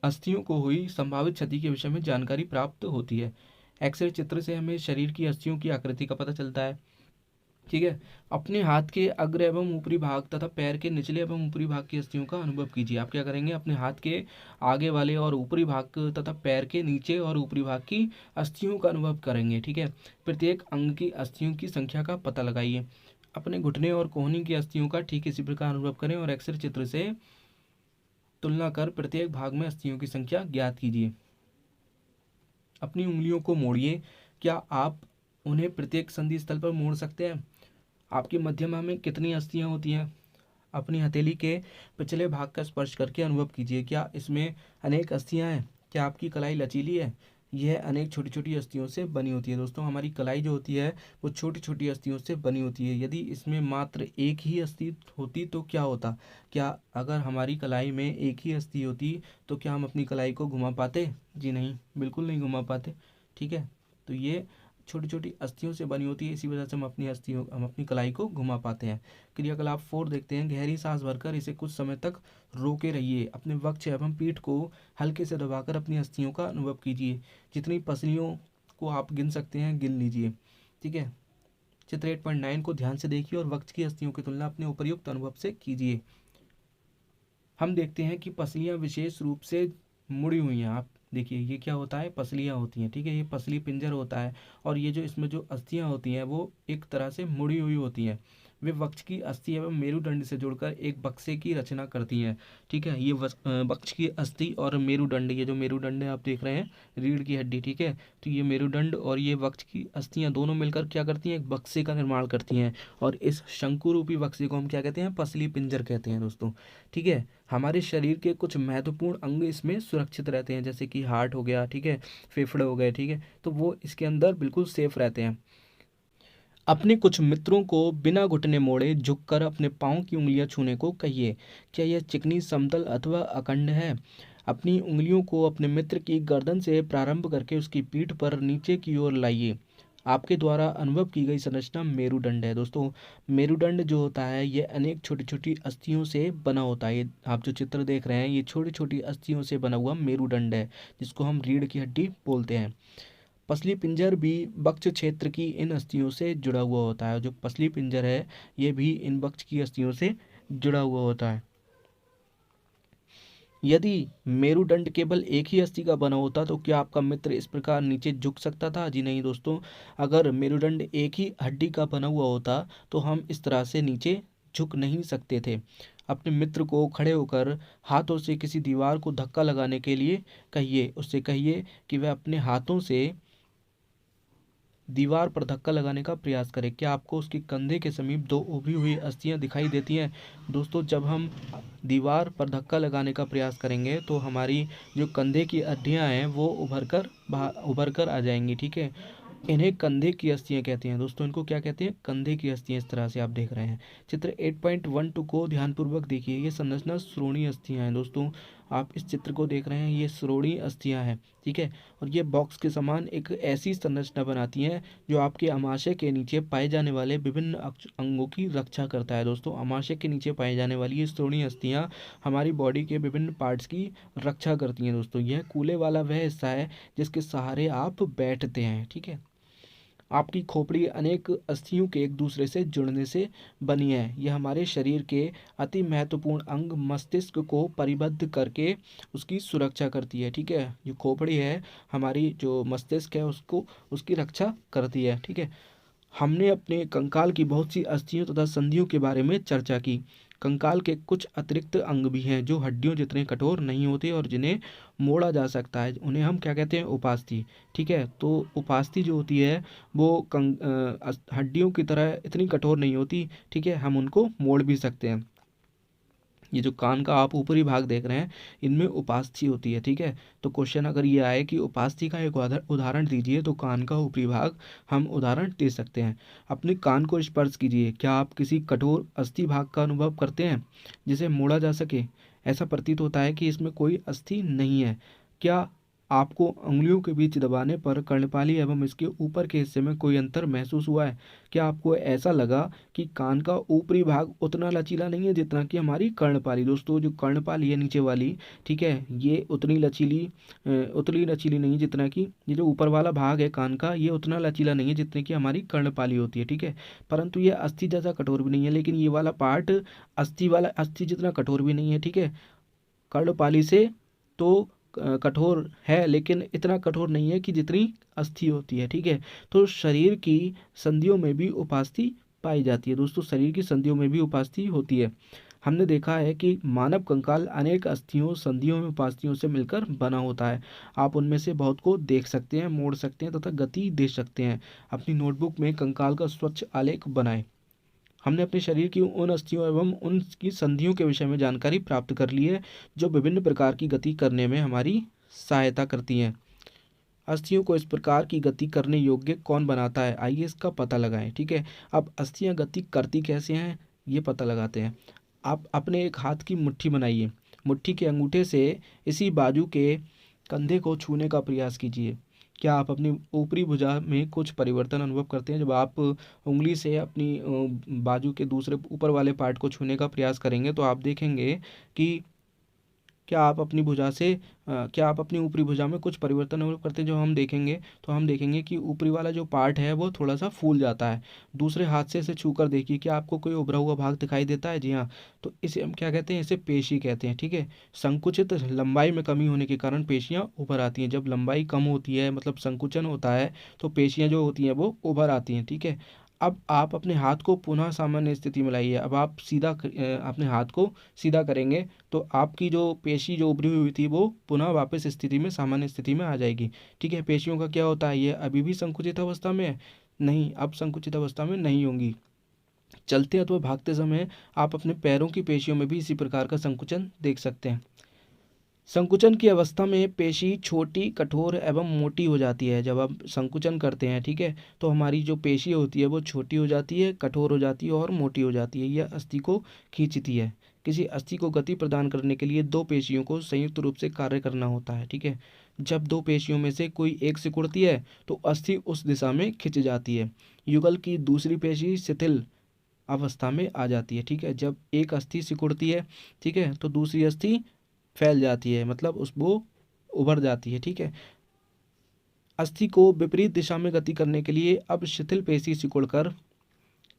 अस्थियों को हुई संभावित क्षति के विषय में जानकारी प्राप्त होती है। एक्सरे चित्र से हमें शरीर की अस्थियों की आकृति का पता चलता है। ठीक है, अपने हाथ के अग्र एवं ऊपरी भाग तथा पैर के निचले एवं ऊपरी भाग की अस्थियों का अनुभव कीजिए। आप क्या करेंगे? अपने हाथ के आगे वाले और ऊपरी भाग तथा पैर के नीचे और ऊपरी भाग की अस्थियों का अनुभव करेंगे। ठीक है, प्रत्येक अंग की अस्थियों की संख्या का पता लगाइए। अपने घुटने और कोहनी की अस्थियों का ठीक इसी प्रकार अनुभव करें और एक्सरे चित्र से तुलना कर प्रत्येक भाग में अस्थियों की संख्या ज्ञात कीजिए। अपनी उंगलियों को मोड़िए। क्या आप उन्हें प्रत्येक संधि स्थल पर मोड़ सकते हैं? आपकी मध्यमा में कितनी अस्थियां होती हैं? अपनी हथेली के पिछले भाग का स्पर्श करके अनुभव कीजिए। क्या इसमें अनेक अस्थियां हैं? क्या आपकी कलाई लचीली है? यह अनेक छोटी छोटी अस्थियों से बनी होती है। दोस्तों हमारी कलाई जो होती है वो छोटी छोटी अस्थियों से बनी होती है। यदि इसमें मात्र एक ही अस्थि होती तो क्या होता? क्या अगर हमारी कलाई में एक ही अस्थि होती तो क्या हम अपनी कलाई को घुमा पाते? जी नहीं, बिल्कुल नहीं घुमा पाते। ठीक है, तो ये छोटी छोटी अस्थियों से बनी होती है, इसी वजह से हम अपनी कलाई को घुमा पाते हैं। क्रियाकलाप 4 देखते हैं। गहरी सांस भरकर इसे कुछ समय तक रोके रहिए। अपने वक्ष एवं पीठ को हल्के से दबाकर अपनी अस्थियों का अनुभव कीजिए। जितनी पसलियों को आप गिन सकते हैं गिन लीजिए। ठीक है, चित्र 8.9 को ध्यान से देखिए और वक्ष की अस्थियों की तुलना अपने उपर्युक्त अनुभव से कीजिए। हम देखते हैं कि पसलियां विशेष रूप से मुड़ी हुई हैं। आप देखिए ये क्या होता है? पसलियां होती हैं। ठीक है, ये पसली पिंजर होता है और ये जो इसमें जो अस्थियां होती हैं वो एक तरह से मुड़ी हुई होती हैं। वे वक्ष की अस्थि एवं मेरुदंड से जुड़कर एक बक्से की रचना करती हैं। ठीक है, ये वक्ष की अस्थि और मेरुदंड, ये जो मेरुदंड है आप देख रहे हैं रीढ़ की हड्डी। ठीक है, तो ये मेरुदंड और ये वक्ष की अस्थियां दोनों मिलकर क्या करती हैं? एक बक्से का निर्माण करती हैं और इस शंकु रूपी बक्से को हम क्या कहते हैं? पसली पिंजर कहते हैं। दोस्तों ठीक है, हमारे शरीर के कुछ महत्वपूर्ण अंग इसमें सुरक्षित रहते हैं, जैसे कि हार्ट हो गया। ठीक है, फेफड़े हो गए। ठीक है, तो वो इसके अंदर बिल्कुल सेफ रहते हैं। अपने कुछ मित्रों को बिना घुटने मोड़े झुककर अपने पाँव की उंगलियां छूने को कहिए। क्या यह चिकनी, समतल अथवा अखंड है? अपनी उंगलियों को अपने मित्र की गर्दन से प्रारंभ करके उसकी पीठ पर नीचे की ओर लाइए। आपके द्वारा अनुभव की गई संरचना मेरुदंड है। दोस्तों मेरुदंड जो होता है ये अनेक छोटी छोटी अस्थियों से बना होता है। ये आप जो चित्र देख रहे हैं ये छोटी छोटी अस्थियों से बना हुआ मेरुदंड है, जिसको हम रीढ़ की हड्डी बोलते हैं। पसली पिंजर भी वक्ष क्षेत्र की इन अस्थियों से जुड़ा हुआ होता है। जो पसली पिंजर है ये भी इन वक्ष की अस्थियों से जुड़ा हुआ होता है। यदि मेरुदंड केवल एक ही अस्थि का बना होता तो क्या आपका मित्र इस प्रकार नीचे झुक सकता था? जी नहीं दोस्तों, अगर मेरुदंड एक ही हड्डी का बना हुआ होता तो हम इस तरह से नीचे झुक नहीं सकते थे। अपने मित्र को खड़े होकर हाथों से किसी दीवार को धक्का लगाने के लिए कहिए। उससे कहिए कि वह अपने हाथों से दीवार पर धक्का लगाने का प्रयास करें। क्या आपको उसके कंधे के समीप दो उभरी हुई अस्थियां दिखाई देती हैं? दोस्तों जब हम दीवार पर धक्का लगाने का प्रयास करेंगे तो हमारी जो कंधे की हड्डियां हैं वो उभर कर आ जाएंगी। ठीक है, इन्हें कंधे की अस्थियां कहते हैं। दोस्तों इनको क्या कहते हैं? कंधे की अस्थियां। इस तरह से आप देख रहे हैं। चित्र 8.12 को ध्यानपूर्वक देखिए। ये संरचना श्रोणीय अस्थियां हैं। दोस्तों आप इस चित्र को देख रहे हैं, ये श्रोणीय अस्थियां हैं। ठीक है, और ये बॉक्स के समान एक ऐसी संरचना बनाती हैं जो आपके अमाशय के नीचे पाए जाने वाले विभिन्न अंगों की रक्षा करता है। दोस्तों अमाशय के नीचे पाई जाने वाली ये श्रोणीय अस्थियां हमारी बॉडी के विभिन्न पार्ट्स की रक्षा करती हैं। दोस्तों यह कूले वाला वह हिस्सा है जिसके सहारे आप बैठते हैं। ठीक है, आपकी खोपड़ी अनेक अस्थियों के एक दूसरे से जुड़ने से बनी है। यह हमारे शरीर के अति महत्वपूर्ण अंग मस्तिष्क को परिबद्ध करके उसकी सुरक्षा करती है। ठीक है, जो खोपड़ी है हमारी जो मस्तिष्क है उसको उसकी रक्षा करती है। ठीक है, हमने अपने कंकाल की बहुत सी अस्थियों तथा संधियों के बारे में चर्चा की। कंकाल के कुछ अतिरिक्त अंग भी हैं जो हड्डियों जितने कठोर नहीं होते और जिन्हें मोड़ा जा सकता है, उन्हें हम क्या कहते हैं, उपास्थि। ठीक है, तो उपास्थि जो होती है वो हड्डियों की तरह इतनी कठोर नहीं होती। ठीक है, हम उनको मोड़ भी सकते हैं। ये जो कान का आप ऊपरी भाग देख रहे हैं, इनमें उपास्थि होती है। ठीक है, तो क्वेश्चन अगर ये आए कि उपास्थि का एक उदाहरण दीजिए, तो कान का ऊपरी भाग हम उदाहरण दे सकते हैं। अपने कान को स्पर्श कीजिए। क्या आप किसी कठोर अस्थि भाग का अनुभव करते हैं जिसे मोड़ा जा सके? ऐसा प्रतीत होता है कि इसमें कोई अस्थि नहीं है। क्या आपको उंगलियों के बीच दबाने पर कर्णपाली एवं इसके ऊपर के हिस्से में कोई अंतर महसूस हुआ है? क्या आपको ऐसा लगा कि कान का ऊपरी भाग उतना लचीला नहीं है जितना कि हमारी कर्णपाली? दोस्तों, जो कर्णपाली है नीचे वाली, ठीक है, ये उतनी लचीली नहीं है जितना कि ये जो ऊपर वाला भाग है कान का, ये उतना लचीला नहीं है जितने की हमारी कर्णपाली होती है। ठीक है, परंतु ये अस्थि जैसा कठोर भी नहीं है, लेकिन ये वाला पार्ट अस्थि जितना कठोर भी नहीं है। ठीक है, कर्णपाली से तो कठोर है, लेकिन इतना कठोर नहीं है कि जितनी अस्थि होती है। ठीक है, तो शरीर की संधियों में भी उपास्थि पाई जाती है। दोस्तों, शरीर की संधियों में भी उपास्थि होती है। हमने देखा है कि मानव कंकाल अनेक अस्थियों, संधियों में उपास्थियों से मिलकर बना होता है। आप उनमें से बहुत को देख सकते हैं, मोड़ सकते हैं तथा गति दे सकते हैं। अपनी नोटबुक में कंकाल का स्वच्छ आलेख बनाएं। हमने अपने शरीर की उन अस्थियों एवं उनकी संधियों के विषय में जानकारी प्राप्त कर ली है जो विभिन्न प्रकार की गति करने में हमारी सहायता करती हैं। अस्थियों को इस प्रकार की गति करने योग्य कौन बनाता है? आइए इसका पता लगाएं। ठीक है, अब अस्थियां गति करती कैसे हैं, ये पता लगाते हैं। आप अपने एक हाथ की मुट्ठी बनाइए। मुट्ठी के अंगूठे से इसी बाजू के कंधे को छूने का प्रयास कीजिए। क्या आप अपनी ऊपरी भुजा में कुछ परिवर्तन अनुभव करते हैं? जब आप उंगली से अपनी बाजू के दूसरे ऊपर वाले पार्ट को छूने का प्रयास करेंगे तो आप देखेंगे कि क्या आप अपनी ऊपरी भुजा में कुछ परिवर्तन अनुभव करते हैं? जो हम देखेंगे तो हम देखेंगे कि ऊपरी वाला जो पार्ट है वो थोड़ा सा फूल जाता है। दूसरे हाथ से इसे छू कर देखिए, क्या आपको कोई उभरा हुआ भाग दिखाई देता है? जी हाँ, तो इसे हम क्या कहते हैं? इसे पेशी कहते हैं। ठीक है, संकुचित लंबाई में कमी होने के कारण पेशियां उभर आती हैं। जब लंबाई कम होती है, मतलब संकुचन होता है, तो पेशियां जो होती हैं वो उभर आती हैं। ठीक है, अब आप अपने हाथ को पुनः सामान्य स्थिति में लाइए। अब आप अपने हाथ को सीधा करेंगे तो आपकी जो पेशी जो उभरी हुई थी वो पुनः वापस स्थिति में, सामान्य स्थिति में आ जाएगी। ठीक है, पेशियों का क्या होता है, ये अभी भी संकुचित अवस्था में है? नहीं, अब संकुचित अवस्था में नहीं होंगी। चलते अथवा भागते समय आप अपने पैरों की पेशियों में भी इसी प्रकार का संकुचन देख सकते हैं। संकुचन की अवस्था में पेशी छोटी, कठोर एवं मोटी हो जाती है। जब आप संकुचन करते हैं, ठीक है, तो हमारी जो पेशी होती है वो छोटी हो जाती है, कठोर हो जाती है और मोटी हो जाती है। यह अस्थि को खींचती है। किसी अस्थि को गति प्रदान करने के लिए दो पेशियों को संयुक्त रूप से कार्य करना होता है। ठीक है, जब दो पेशियों में से कोई एक सिकुड़ती है तो अस्थि उस दिशा में खिंच जाती है। युगल की दूसरी पेशी शिथिल अवस्था में आ जाती है। ठीक है, जब एक अस्थि सिकुड़ती है, ठीक है, तो दूसरी अस्थि फैल जाती है, मतलब उस वो उभर जाती है। ठीक है, अस्थि को विपरीत दिशा में गति करने के लिए अब शिथिल पेशी सिकुड़कर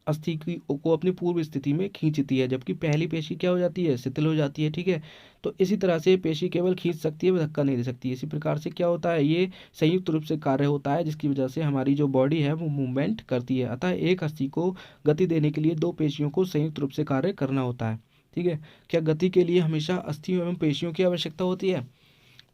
अस्थि की को अपनी पूर्व स्थिति में खींचती है, जबकि पहली पेशी क्या हो जाती है? शिथिल हो जाती है। ठीक है, तो इसी तरह से पेशी केवल खींच सकती है, वह धक्का नहीं दे सकती। इसी प्रकार से क्या होता है, ये संयुक्त रूप से कार्य होता है, जिसकी वजह से हमारी जो बॉडी है वो मूवमेंट करती है। अतः एक अस्थि को गति देने के लिए दो पेशियों को संयुक्त रूप से कार्य करना होता है। ठीक है, क्या गति के लिए हमेशा अस्थियों एवं पेशियों की आवश्यकता होती है?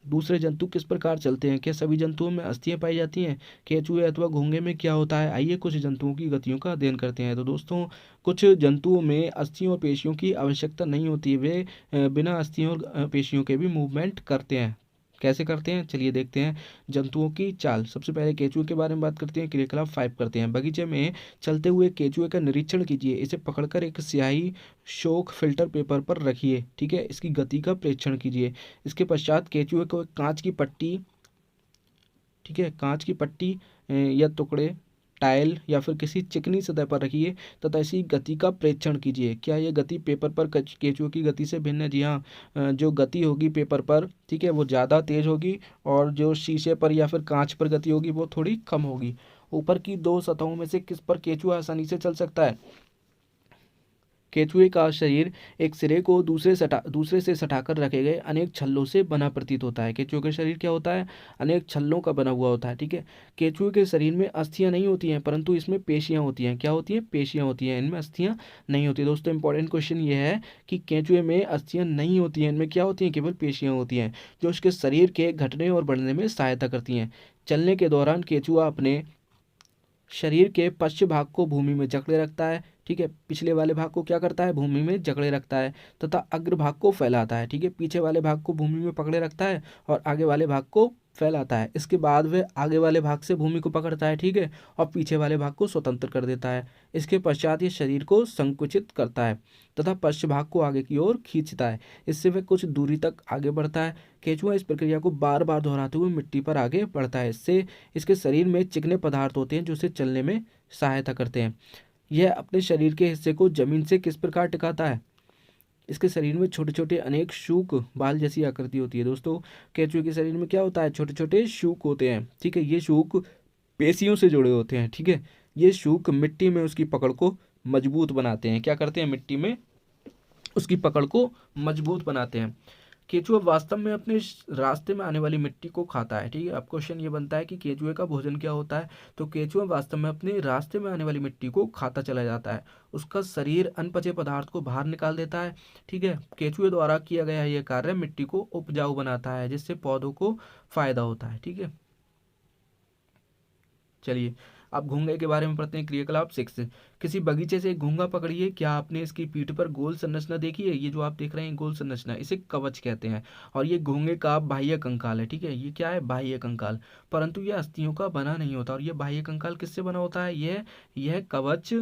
दूसरे जंतु किस प्रकार चलते हैं? क्या सभी जंतुओं में अस्थियां पाई जाती हैं? केंचुए अथवा घोंगे में क्या होता है? आइए कुछ जंतुओं की गतियों का अध्ययन करते हैं। तो दोस्तों, कुछ जंतुओं में अस्थियों और पेशियों की आवश्यकता नहीं होती है। वे बिना अस्थियों और पेशियों के भी मूवमेंट करते हैं। कैसे करते हैं, चलिए देखते हैं। जंतुओं की चाल, सबसे पहले केंचुए के बारे में बात करते हैं। क्रियाकलाप 5 करते हैं। बगीचे में चलते हुए केंचुए का निरीक्षण कीजिए। इसे पकड़कर एक स्याही शोक फिल्टर पेपर पर रखिए। ठीक है, इसकी गति का प्रेक्षण कीजिए। इसके पश्चात केंचुए को एक कांच की पट्टी, ठीक है, कांच की पट्टी या टुकड़े, टाइल या फिर किसी चिकनी सतह पर रखिए तथा इसी गति का प्रेक्षण कीजिए। क्या यह गति पेपर पर केंचुए की गति से भिन्न है? जी हाँ, जो गति होगी पेपर पर, ठीक है, वो ज़्यादा तेज होगी और जो शीशे पर या फिर कांच पर गति होगी वो थोड़ी कम होगी। ऊपर की दो सतहों में से किस पर केंचुआ आसानी से चल सकता है? केचुए का शरीर एक सिरे को दूसरे से सटाकर रखे गए अनेक छल्लों से बना प्रतीत होता है। केचुए का शरीर क्या होता है? अनेक छल्लों का बना हुआ होता है। ठीक है। केचुए के शरीर में अस्थियां नहीं होती हैं, परंतु इसमें पेशियां होती हैं। क्या होती हैं? पेशियां होती हैं, इनमें अस्थियां नहीं होती। दोस्तों इंपॉर्टेंट क्वेश्चन ये है कि केचुए में अस्थियां नहीं होती हैं, इनमें क्या होती हैं? केवल पेशियां होती हैं, जो उसके शरीर के घटने और बढ़ने में सहायता करती हैं। चलने के दौरान केचुआ अपने शरीर के पश्च भाग को भूमि में जकड़े रखता है। ठीक है। पिछले वाले भाग को क्या करता है? भूमि में जकड़े रखता है तथा अग्र भाग को फैलाता है। ठीक है। पीछे वाले भाग को भूमि में पकड़े रखता है और आगे वाले भाग को फैलाता है। इसके बाद वह आगे वाले भाग से भूमि को पकड़ता है। ठीक है। और पीछे वाले भाग को स्वतंत्र कर देता है। इसके पश्चात ये शरीर को संकुचित करता है तथा पश्च भाग को आगे की ओर खींचता है। इससे वह कुछ दूरी तक आगे बढ़ता है। केचुआ इस प्रक्रिया को बार बार दोहराते हुए मिट्टी पर आगे बढ़ता है। इससे इसके शरीर में चिकने पदार्थ होते हैं जो उसे चलने में सहायता करते हैं। यह अपने शरीर के हिस्से को जमीन से किस प्रकार टिकाता है? इसके शरीर में छोटे छोटे अनेक शूक बाल जैसी आकृति होती है। दोस्तों केंचुए के शरीर में क्या होता है? छोटे छोटे शूक होते हैं। ठीक है। ये शूक पेशियों से जुड़े होते हैं। ठीक है। ये शूक मिट्टी में उसकी पकड़ को मजबूत बनाते हैं। क्या करते हैं? मिट्टी में उसकी पकड़ को मजबूत बनाते हैं। केचुआ वास्तव में अपने रास्ते में आने वाली मिट्टी को खाता है। ठीक है। अब क्वेश्चन ये बनता है कि केचुए का भोजन क्या होता है? तो केचुआ वास्तव में अपने रास्ते में आने वाली मिट्टी को खाता चला जाता है। उसका शरीर अनपचे पदार्थ को बाहर निकाल देता है। ठीक है। केचुए द्वारा किया गया यह कार्य मिट्टी को उपजाऊ बनाता है, जिससे पौधों को फायदा होता है। ठीक है। चलिए अब घोंगे के बारे में पढ़ते हैं। क्रियाकलाप 6। किसी बगीचे से एक घोंगा पकड़िए। क्या आपने इसकी पीठ पर गोल संरचना देखी है? ये जो आप देख रहे हैं गोल संरचना, इसे कवच कहते हैं। और ये घोंगे का बाह्य कंकाल है। ठीक है। ये क्या है? बाह्य कंकाल। परंतु यह अस्थियों का बना नहीं होता। और यह बाह्य कंकाल किससे बना होता है? यह कवच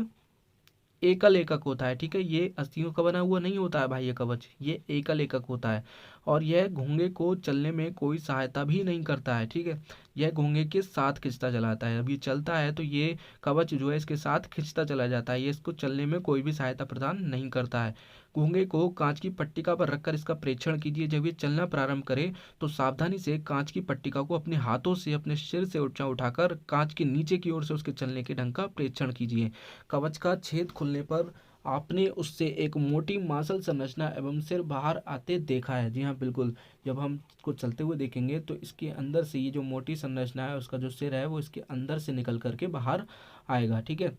एकल एकक होता है। ठीक है। ये अस्थियों का बना हुआ नहीं होता है बाह्य कवच, ये एकल एकक होता है। और यह घोंगे को चलने में कोई सहायता भी नहीं करता है। ठीक है। यह घोंगे के साथ खिंचता चलाता है। अब ये चलता है तो ये कवच जो है इसके साथ खिंचता चला जाता है। ये इसको चलने में कोई भी सहायता प्रदान नहीं करता है। घोंगे को कांच की पट्टिका पर रखकर इसका प्रेक्षण कीजिए। जब ये चलना प्रारंभ करे तो सावधानी से कांच की पट्टिका को अपने हाथों से अपने सिर से उठाकर कांच के नीचे की ओर से उसके चलने के ढंग का प्रेक्षण कीजिए। कवच का छेद खुलने पर आपने उससे एक मोटी मांसल संरचना एवं सिर बाहर आते देखा है। जी हाँ, बिल्कुल। जब हम इसको चलते हुए देखेंगे तो इसके अंदर से ये जो मोटी संरचना है, उसका जो सिर है वो इसके अंदर से निकल करके बाहर आएगा। ठीक है।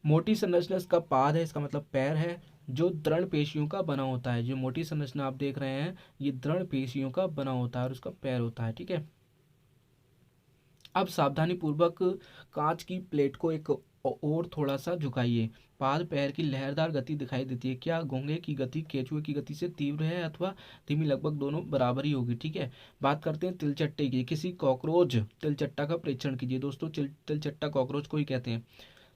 मोटी संरचना इसका पाद है, इसका मतलब पैर है, जो दृढ़ पेशियों का बना होता है। जो मोटी संरचना आप देख रहे हैं ये दृढ़ पेशियों का बना होता है और उसका पैर होता है। ठीक है। अब सावधानी पूर्वक कांच की प्लेट को एक और थोड़ा सा झुकाइए। पाद पैर की लहरदार गति दिखाई देती है। क्या घोंगे की गति केचुए की गति से तीव्र है अथवा धीमी? लगभग दोनों बराबर ही होगी। ठीक है। बात करते हैं तिलचट्टे की। किसी कॉकरोच तिलचट्टा का परीक्षण कीजिए। दोस्तों तिलचट्टा कॉकरोच को ही कहते हैं।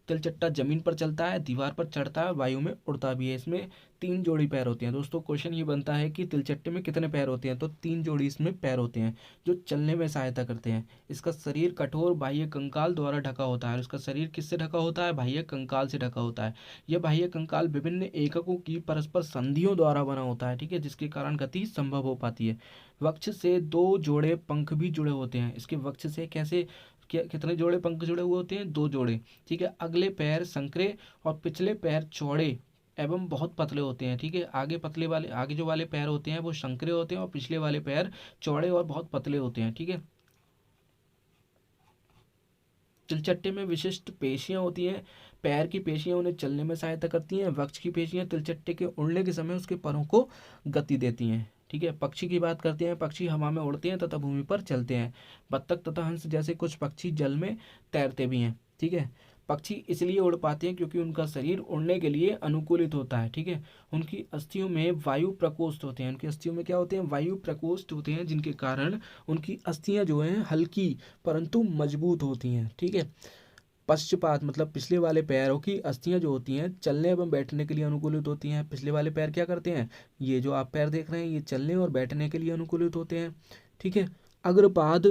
तिलचट्टा जमीन पर चलता है, दीवार पर चढ़ता है, वायु में उड़ता भी है। इसमें 3 जोड़ी पैर होते हैं। दोस्तों क्वेश्चन ये बनता है कि तिलचट्टे में कितने पैर होते हैं? तो 3 जोड़ी इसमें पैर होते हैं जो चलने में सहायता करते हैं। इसका शरीर कठोर बाह्य कंकाल द्वारा ढका होता है। इसका शरीर किससे ढका होता है? बाह्य कंकाल से ढका होता है। यह बाह्य कंकाल विभिन्न एककों की परस्पर संधियों द्वारा बना होता है। ठीक है। जिसके कारण गति संभव हो पाती है। वक्ष से 2 जोड़े पंख भी जुड़े होते हैं। इसके वक्ष से कैसे कितने जोड़े पंख जुड़े हुए होते हैं? 2 जोड़े। ठीक है। अगले पैर संकरे और पिछले पैर चौड़े एवं बहुत पतले होते हैं। ठीक है। आगे जो वाले पैर होते हैं वो संकरे होते हैं और पिछले वाले पैर चौड़े और बहुत पतले होते हैं। ठीक है। तिलचट्टे में विशिष्ट पेशियां होती हैं। पैर की पेशियां उन्हें चलने में सहायता करती हैं। वक्ष की पेशियां तिलचट्टे के उड़ने के समय उसके परों को गति देती हैं। ठीक है। पक्षी की बात करते हैं। पक्षी हवा में उड़ते हैं तथा भूमि पर चलते हैं। बत्तख तथा हंस जैसे कुछ पक्षी जल में तैरते भी हैं। ठीक है। पक्षी इसलिए उड़ पाते हैं क्योंकि उनका शरीर उड़ने के लिए अनुकूलित होता है। ठीक है। उनकी अस्थियों में वायु प्रकोष्ठ होते हैं। उनकी अस्थियों में क्या होते हैं? वायु प्रकोष्ठ होते हैं, जिनके कारण उनकी अस्थियां जो हैं हल्की परंतु मजबूत होती हैं। ठीक है। पश्चपात मतलब पिछले वाले पैरों की अस्थियां जो होती हैं चलने एवं बैठने के लिए अनुकूलित होती हैं। पिछले वाले पैर क्या करते हैं? ये जो आप पैर देख रहे हैं ये चलने और बैठने के लिए अनुकूलित होते हैं। ठीक है। अग्रपाद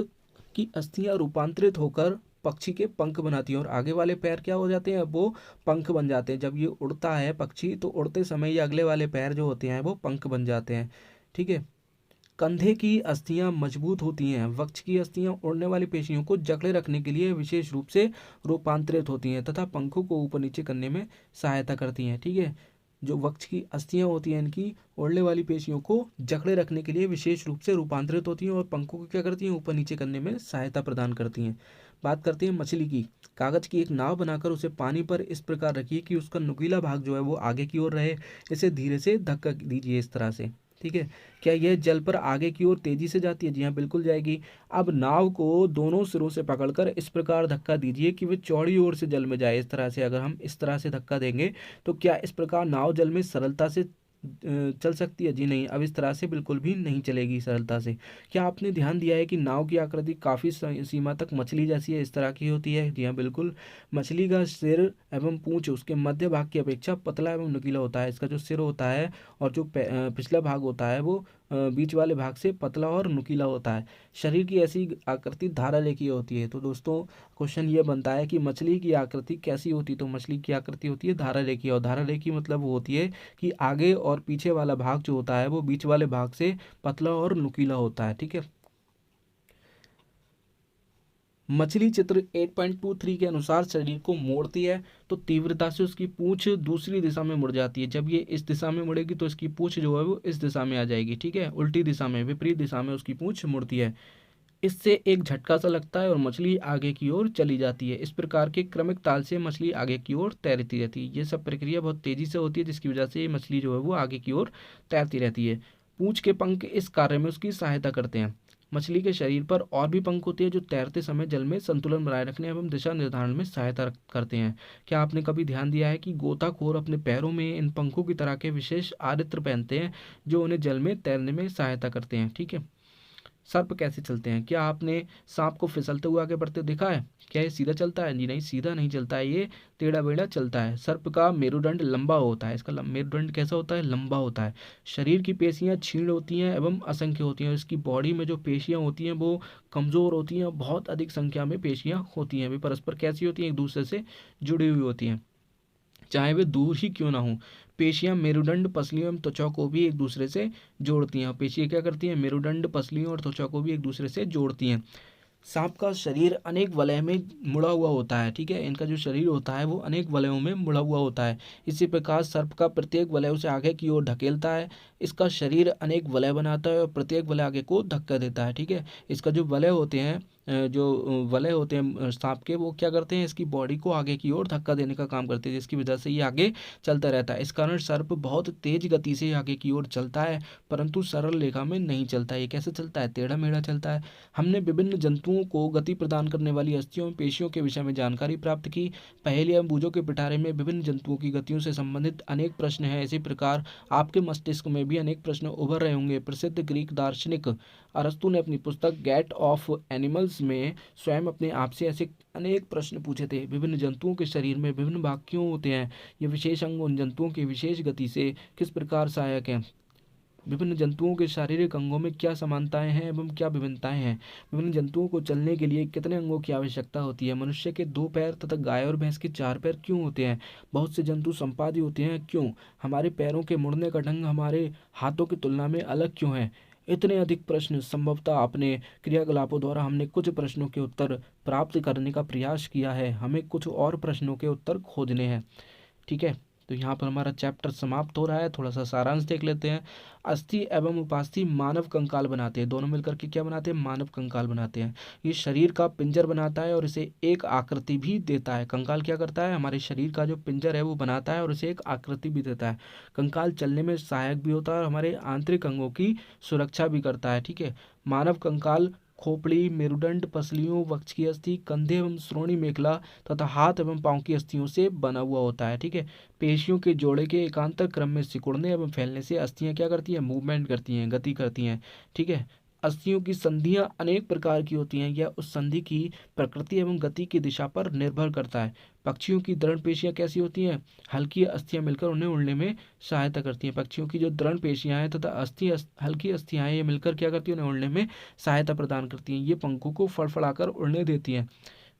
की अस्थियां रूपांतरित होकर पक्षी के पंख बनाती हैं और आगे वाले पैर क्या हो जाते हैं? वो पंख बन जाते हैं। जब ये उड़ता है पक्षी तो उड़ते समय ये अगले वाले पैर जो होते हैं वो पंख बन जाते हैं। ठीक है। कंधे की अस्थियां मजबूत होती हैं। वक्ष की अस्थियां उड़ने वाली पेशियों को जकड़े रखने के लिए विशेष रूप से रूपांतरित होती हैं तथा पंखों को ऊपर नीचे करने में सहायता करती हैं। ठीक है। जो वक्ष की अस्थियां होती हैं इनकी ओढ़ने वाली पेशियों को जकड़े रखने के लिए विशेष रूप से रूपांतरित होती हैं और पंखों को क्या करती हैं, ऊपर नीचे करने में सहायता प्रदान करती हैं। बात करते हैं मछली की। कागज की एक नाव बनाकर उसे पानी पर इस प्रकार रखिए कि उसका नुकीला भाग जो है वो आगे की ओर रहे। इसे धीरे से धक्का दीजिए इस तरह से, ठीक है। क्या यह जल पर आगे की ओर तेजी से जाती है? जी हाँ, बिल्कुल जाएगी। अब नाव को दोनों सिरों से पकड़कर इस प्रकार धक्का दीजिए कि वह चौड़ी ओर से जल में जाए। इस तरह से अगर हम इस तरह से धक्का देंगे तो क्या इस प्रकार नाव जल में सरलता से चल सकती है? जी नहीं, अब इस तरह से बिल्कुल भी नहीं चलेगी सरलता से। क्या आपने ध्यान दिया है कि नाव की आकृति काफ़ी सीमा तक मछली जैसी है, इस तरह की होती है? जी हाँ, बिल्कुल। मछली का सिर एवं पूंछ उसके मध्य भाग की अपेक्षा पतला एवं नुकीला होता है। इसका जो सिर होता है और जो पिछला भाग होता है वो बीच वाले भाग से पतला और नुकीला होता है। शरीर की ऐसी आकृति धारालेखीय होती है। तो दोस्तों क्वेश्चन ये बनता है कि मछली की आकृति कैसी होती है? तो मछली की आकृति होती है धारालेखीय। और धारालेखीय मतलब वो होती है कि आगे और पीछे वाला भाग जो होता है वो बीच वाले भाग से पतला और नुकीला होता है, ठीक है। मछली चित्र 8.23 के अनुसार शरीर को मोड़ती है तो तीव्रता से उसकी पूंछ दूसरी दिशा में मुड़ जाती है। जब ये इस दिशा में मुड़ेगी तो इसकी पूंछ जो है वो इस दिशा में आ जाएगी, ठीक है। उल्टी दिशा में, विपरीत दिशा में उसकी पूंछ मुड़ती है। इससे एक झटका सा लगता है और मछली आगे की ओर चली जाती है। इस प्रकार के क्रमिक ताल से मछली आगे की ओर तैरती रहती है। ये सब प्रक्रिया बहुत तेजी से होती है जिसकी वजह से ये मछली जो है वो आगे की ओर तैरती रहती है। पूंछ के पंख इस कार्य में उसकी सहायता करते हैं। मछली के शरीर पर और भी पंख होते हैं जो तैरते समय जल में संतुलन बनाए रखने एवं दिशा निर्धारण में सहायता करते हैं। क्या आपने कभी ध्यान दिया है कि गोताखोर अपने पैरों में इन पंखों की तरह के विशेष आरित्र पहनते हैं जो उन्हें जल में तैरने में सहायता करते हैं, ठीक है। सर्प कैसे चलते हैं? क्या आपने सांप को फिसलते हुए आगे बढ़ते देखा है? क्या ये सीधा चलता है? जी नहीं, सीधा नहीं चलता है, ये टेढ़ा बेढ़ा चलता है। सर्प का मेरुदंड लंबा होता है। इसका मेरुदंड कैसा होता है? लंबा होता है। शरीर की पेशियां क्षीण होती हैं एवं असंख्य होती हैं। इसकी बॉडी में जो पेशियां होती हैं वो कमजोर होती हैं। बहुत अधिक संख्या में पेशियां होती हैं। वे परस्पर कैसी होती हैं? एक दूसरे से जुड़ी हुई होती हैं, चाहे वे दूर ही क्यों ना हो। पेशियां मेरुदंड, पसलियों एवं त्वचा को भी एक दूसरे से जोड़ती हैं। पेशियां क्या करती हैं? मेरुदंड, पसलियों और त्वचा को भी एक दूसरे से जोड़ती हैं। सांप का शरीर अनेक वलय में मुड़ा हुआ होता है, ठीक है। इनका जो शरीर होता है वो अनेक वलयों में मुड़ा हुआ होता है। इसी प्रकार सर्प का प्रत्येक वलय उसे आगे की ओर ढकेलता है। इसका शरीर अनेक वलय बनाता है और प्रत्येक वलय आगे को धक्का देता है, ठीक है। इसका जो वलय होते हैं सांप के, वो क्या करते हैं? इसकी बॉडी को आगे की ओर धक्का देने का काम करते हैं जिसकी वजह से ये आगे चलता रहता है। इस कारण सर्प बहुत तेज गति से आगे की ओर चलता है परंतु सरल रेखा में नहीं चलता। ये कैसे चलता है? टेढ़ा मेढ़ा चलता है। हमने विभिन्न जंतुओं को गति प्रदान करने वाली अस्थियों एवं पेशियों के विषय में जानकारी प्राप्त की। पहेली एवं बूझों के पिटारे में विभिन्न जंतुओं की गतियों से संबंधित अनेक प्रश्न हैं। इसी प्रकार आपके मस्तिष्क में भी अनेक प्रश्न उभर रहे होंगे। प्रसिद्ध ग्रीक दार्शनिक अरस्तु ने अपनी पुस्तक गेट ऑफ एनिमल्स में स्वयं अपने आप से ऐसे अनेक प्रश्न पूछे थे। विभिन्न जंतुओं के शरीर में विभिन्न भाग क्यों होते हैं? ये विशेष अंग उन जंतुओं की विशेष गति से किस प्रकार सहायक हैं? विभिन्न जंतुओं के शारीरिक अंगों में क्या समानताएं हैं एवं क्या विभिन्नताएं हैं? विभिन्न जंतुओं को चलने के लिए कितने अंगों की आवश्यकता होती है? मनुष्य के 2 पैर तथा गाय और भैंस के 4 पैर क्यों होते हैं? बहुत से जंतु संपादी होते हैं, क्यों? हमारे पैरों के मुड़ने का ढंग हमारे हाथों की तुलना में अलग क्यों है? इतने अधिक प्रश्न संभवतः अपने क्रियाकलापों द्वारा हमने कुछ प्रश्नों के उत्तर प्राप्त करने का प्रयास किया है। हमें कुछ और प्रश्नों के उत्तर खोजने हैं, ठीक है। तो यहाँ पर हमारा चैप्टर समाप्त हो रहा है। थोड़ा सा सारांश देख लेते हैं। अस्थि एवं उपास्थि मानव कंकाल बनाते हैं। दोनों मिलकर के क्या बनाते हैं? मानव कंकाल बनाते हैं। ये शरीर का पिंजर बनाता है और इसे एक आकृति भी देता है। कंकाल क्या करता है? हमारे शरीर का जो पिंजर है वो बनाता है और इसे एक आकृति भी देता है। कंकाल चलने में सहायक भी होता है और हमारे आंतरिक अंगों की सुरक्षा भी करता है, ठीक है। मानव कंकाल खोपड़ी, मेरुदंड, पसलियों, वक्ष की अस्थि, कंधे एवं श्रोणि मेखला तथा हाथ एवं पांव की अस्थियों से बना हुआ होता है, ठीक है। पेशियों के जोड़े के एकांतर क्रम में सिकुड़ने एवं फैलने से अस्थियां क्या करती हैं? मूवमेंट करती हैं, गति करती हैं, ठीक है। अस्थियों की संधियां अनेक प्रकार की होती हैं। यह उस संधि की प्रकृति एवं गति की दिशा पर निर्भर करता है। पक्षियों की दृढ़ पेशियां कैसी होती हैं? हल्की अस्थियां मिलकर उन्हें उड़ने में सहायता करती हैं। पक्षियों की जो दृढ़ पेशियां हैं तथा हल्की अस्थियां हैं, ये मिलकर क्या करती हैं? उन्हें उड़ने में सहायता प्रदान करती हैं। ये पंखों को फड़फड़ाकर उड़ने देती हैं।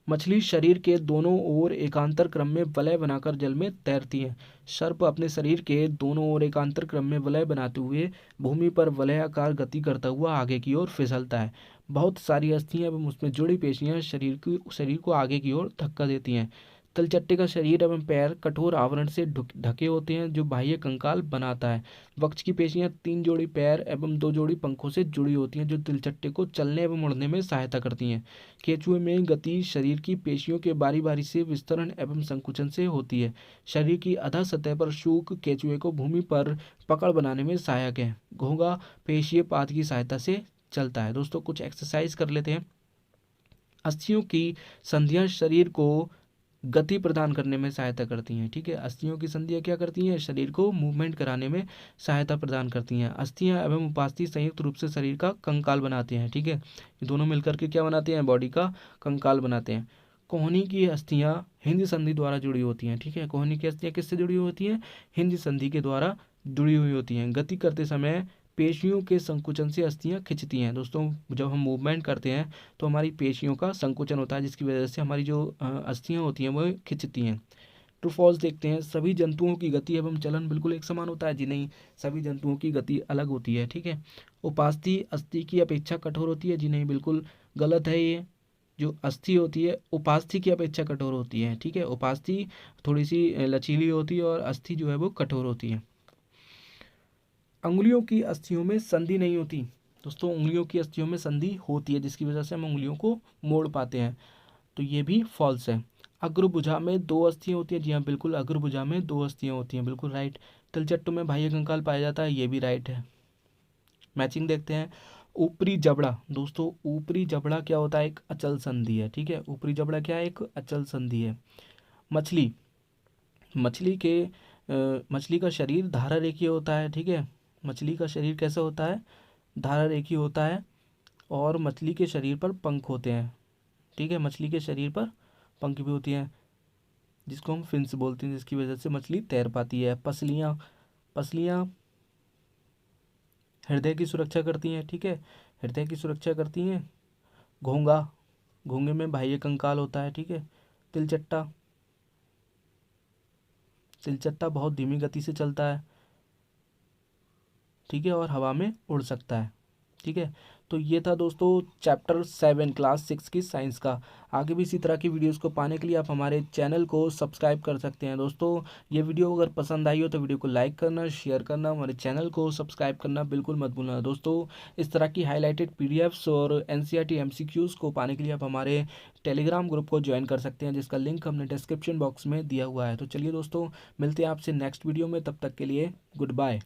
मछली शरीर के दोनों ओर एकांतर क्रम में वलय बनाकर जल में तैरती है। सर्प अपने शरीर के दोनों ओर एकांतर क्रम में वलय बनाते हुए भूमि पर वलयाकार गति करता हुआ आगे की ओर फिसलता है। बहुत सारी अस्थियां एवं उसमें जुड़ी पेशियां शरीर को आगे की ओर धक्का देती हैं। तिलचट्टे का शरीर एवं पैर कठोर आवरण से ढके होते हैं जो बाह्य कंकाल बनाता है। वक्ष की पेशियां 3 जोड़ी पैर एवं 2 जोड़ी पंखों से जुड़ी होती हैं जो तिलचट्टे को चलने एवं उड़ने में सहायता करती हैं। केंचुए में गति शरीर की पेशियों के बारी बारी से विस्तरण एवं संकुचन से होती है। शरीर की अधः सतह पर शूक केंचुए को भूमि पर पकड़ बनाने में सहायक है। घोंगा पेशीय पाद की सहायता से चलता है। दोस्तों कुछ एक्सरसाइज कर लेते हैं। अस्थियों की संधियां शरीर को गति प्रदान करने में सहायता करती हैं। ठीक है, अस्थियों की संधियां क्या करती हैं? शरीर को मूवमेंट कराने में सहायता प्रदान करती हैं। अस्थियां एवं उपास्थि संयुक्त रूप से शरीर का कंकाल बनाते हैं। ठीक है, ये दोनों मिलकर के क्या बनाते हैं? बॉडी का कंकाल बनाते हैं। कोहनी की अस्थियां हिंद संधि द्वारा जुड़ी होती हैं। ठीक है, कोहनी की अस्थियां किससे जुड़ी होती हैं? हिंद संधि के द्वारा जुड़ी हुई होती हैं। गति करते समय पेशियों के संकुचन से अस्थियां खिंचती हैं। दोस्तों जब हम मूवमेंट करते हैं तो हमारी पेशियों का संकुचन होता है जिसकी वजह से हमारी जो अस्थियां होती हैं वो खिंचती हैं। ट्रू फॉल्स देखते हैं। सभी जंतुओं की गति एवं चलन बिल्कुल एक समान होता है? जी नहीं, सभी जंतुओं की गति अलग होती है। ठीक है, उपास्थि अस्थि की अपेक्षा कठोर होती है? जी नहीं, बिल्कुल गलत है ये। जो अस्थि होती है उपास्थि की अपेक्षा कठोर होती है। ठीक है, उपास्थि थोड़ी सी लचीली होती है और अस्थि जो है वो कठोर होती है। अंगुलियों की अस्थियों में संधि नहीं होती। दोस्तों उंगलियों की अस्थियों में संधि होती है जिसकी वजह से हम उंगलियों को मोड़ पाते हैं, तो ये भी फॉल्स है। अग्रभुजा में 2 अस्थियां होती हैं? जी हाँ, बिल्कुल अग्रभुजा में 2 अस्थियां होती हैं, बिल्कुल राइट। तिलचट्टू में बाह्य कंकाल पाया जाता है? ये भी राइट है। मैचिंग देखते हैं। ऊपरी जबड़ा। दोस्तों ऊपरी जबड़ा क्या होता है? एक अचल संधि है। ठीक है, ऊपरी जबड़ा क्या है? एक अचल संधि है। मछली मछली के मछली का शरीर धारा रेखीय होता है। ठीक है, मछली का शरीर कैसा होता है? धारा रेखीय होता है और मछली के शरीर पर पंख होते हैं। ठीक है, मछली के शरीर पर पंख भी होती हैं जिसको हम फिन्स बोलते हैं, जिसकी वजह से मछली तैर पाती है। पसलियाँ पसलियाँ हृदय की सुरक्षा करती हैं। ठीक है, हृदय की सुरक्षा करती हैं। घोंगा घोंगे में बाह्य कंकाल होता है। ठीक है, तिलचट्टा तिलचट्टा बहुत धीमी गति से चलता है। ठीक है, और हवा में उड़ सकता है। ठीक है, तो ये था दोस्तों चैप्टर 7 क्लास 6 की साइंस का। आगे भी इसी तरह की वीडियोस को पाने के लिए आप हमारे चैनल को सब्सक्राइब कर सकते हैं। दोस्तों ये वीडियो अगर पसंद आई हो तो वीडियो को लाइक करना, शेयर करना, हमारे चैनल को सब्सक्राइब करना बिल्कुल मत भूलना। दोस्तों इस तरह की हाईलाइटेड पीडीएफ्स और एनसीईआरटी एमसीक्यूज़ को पाने के लिए आप हमारे टेलीग्राम ग्रुप को ज्वाइन कर सकते हैं जिसका लिंक हमने डिस्क्रिप्शन बॉक्स में दिया हुआ है। तो चलिए दोस्तों मिलते हैं आपसे नेक्स्ट वीडियो में, तब तक के लिए गुड बाय।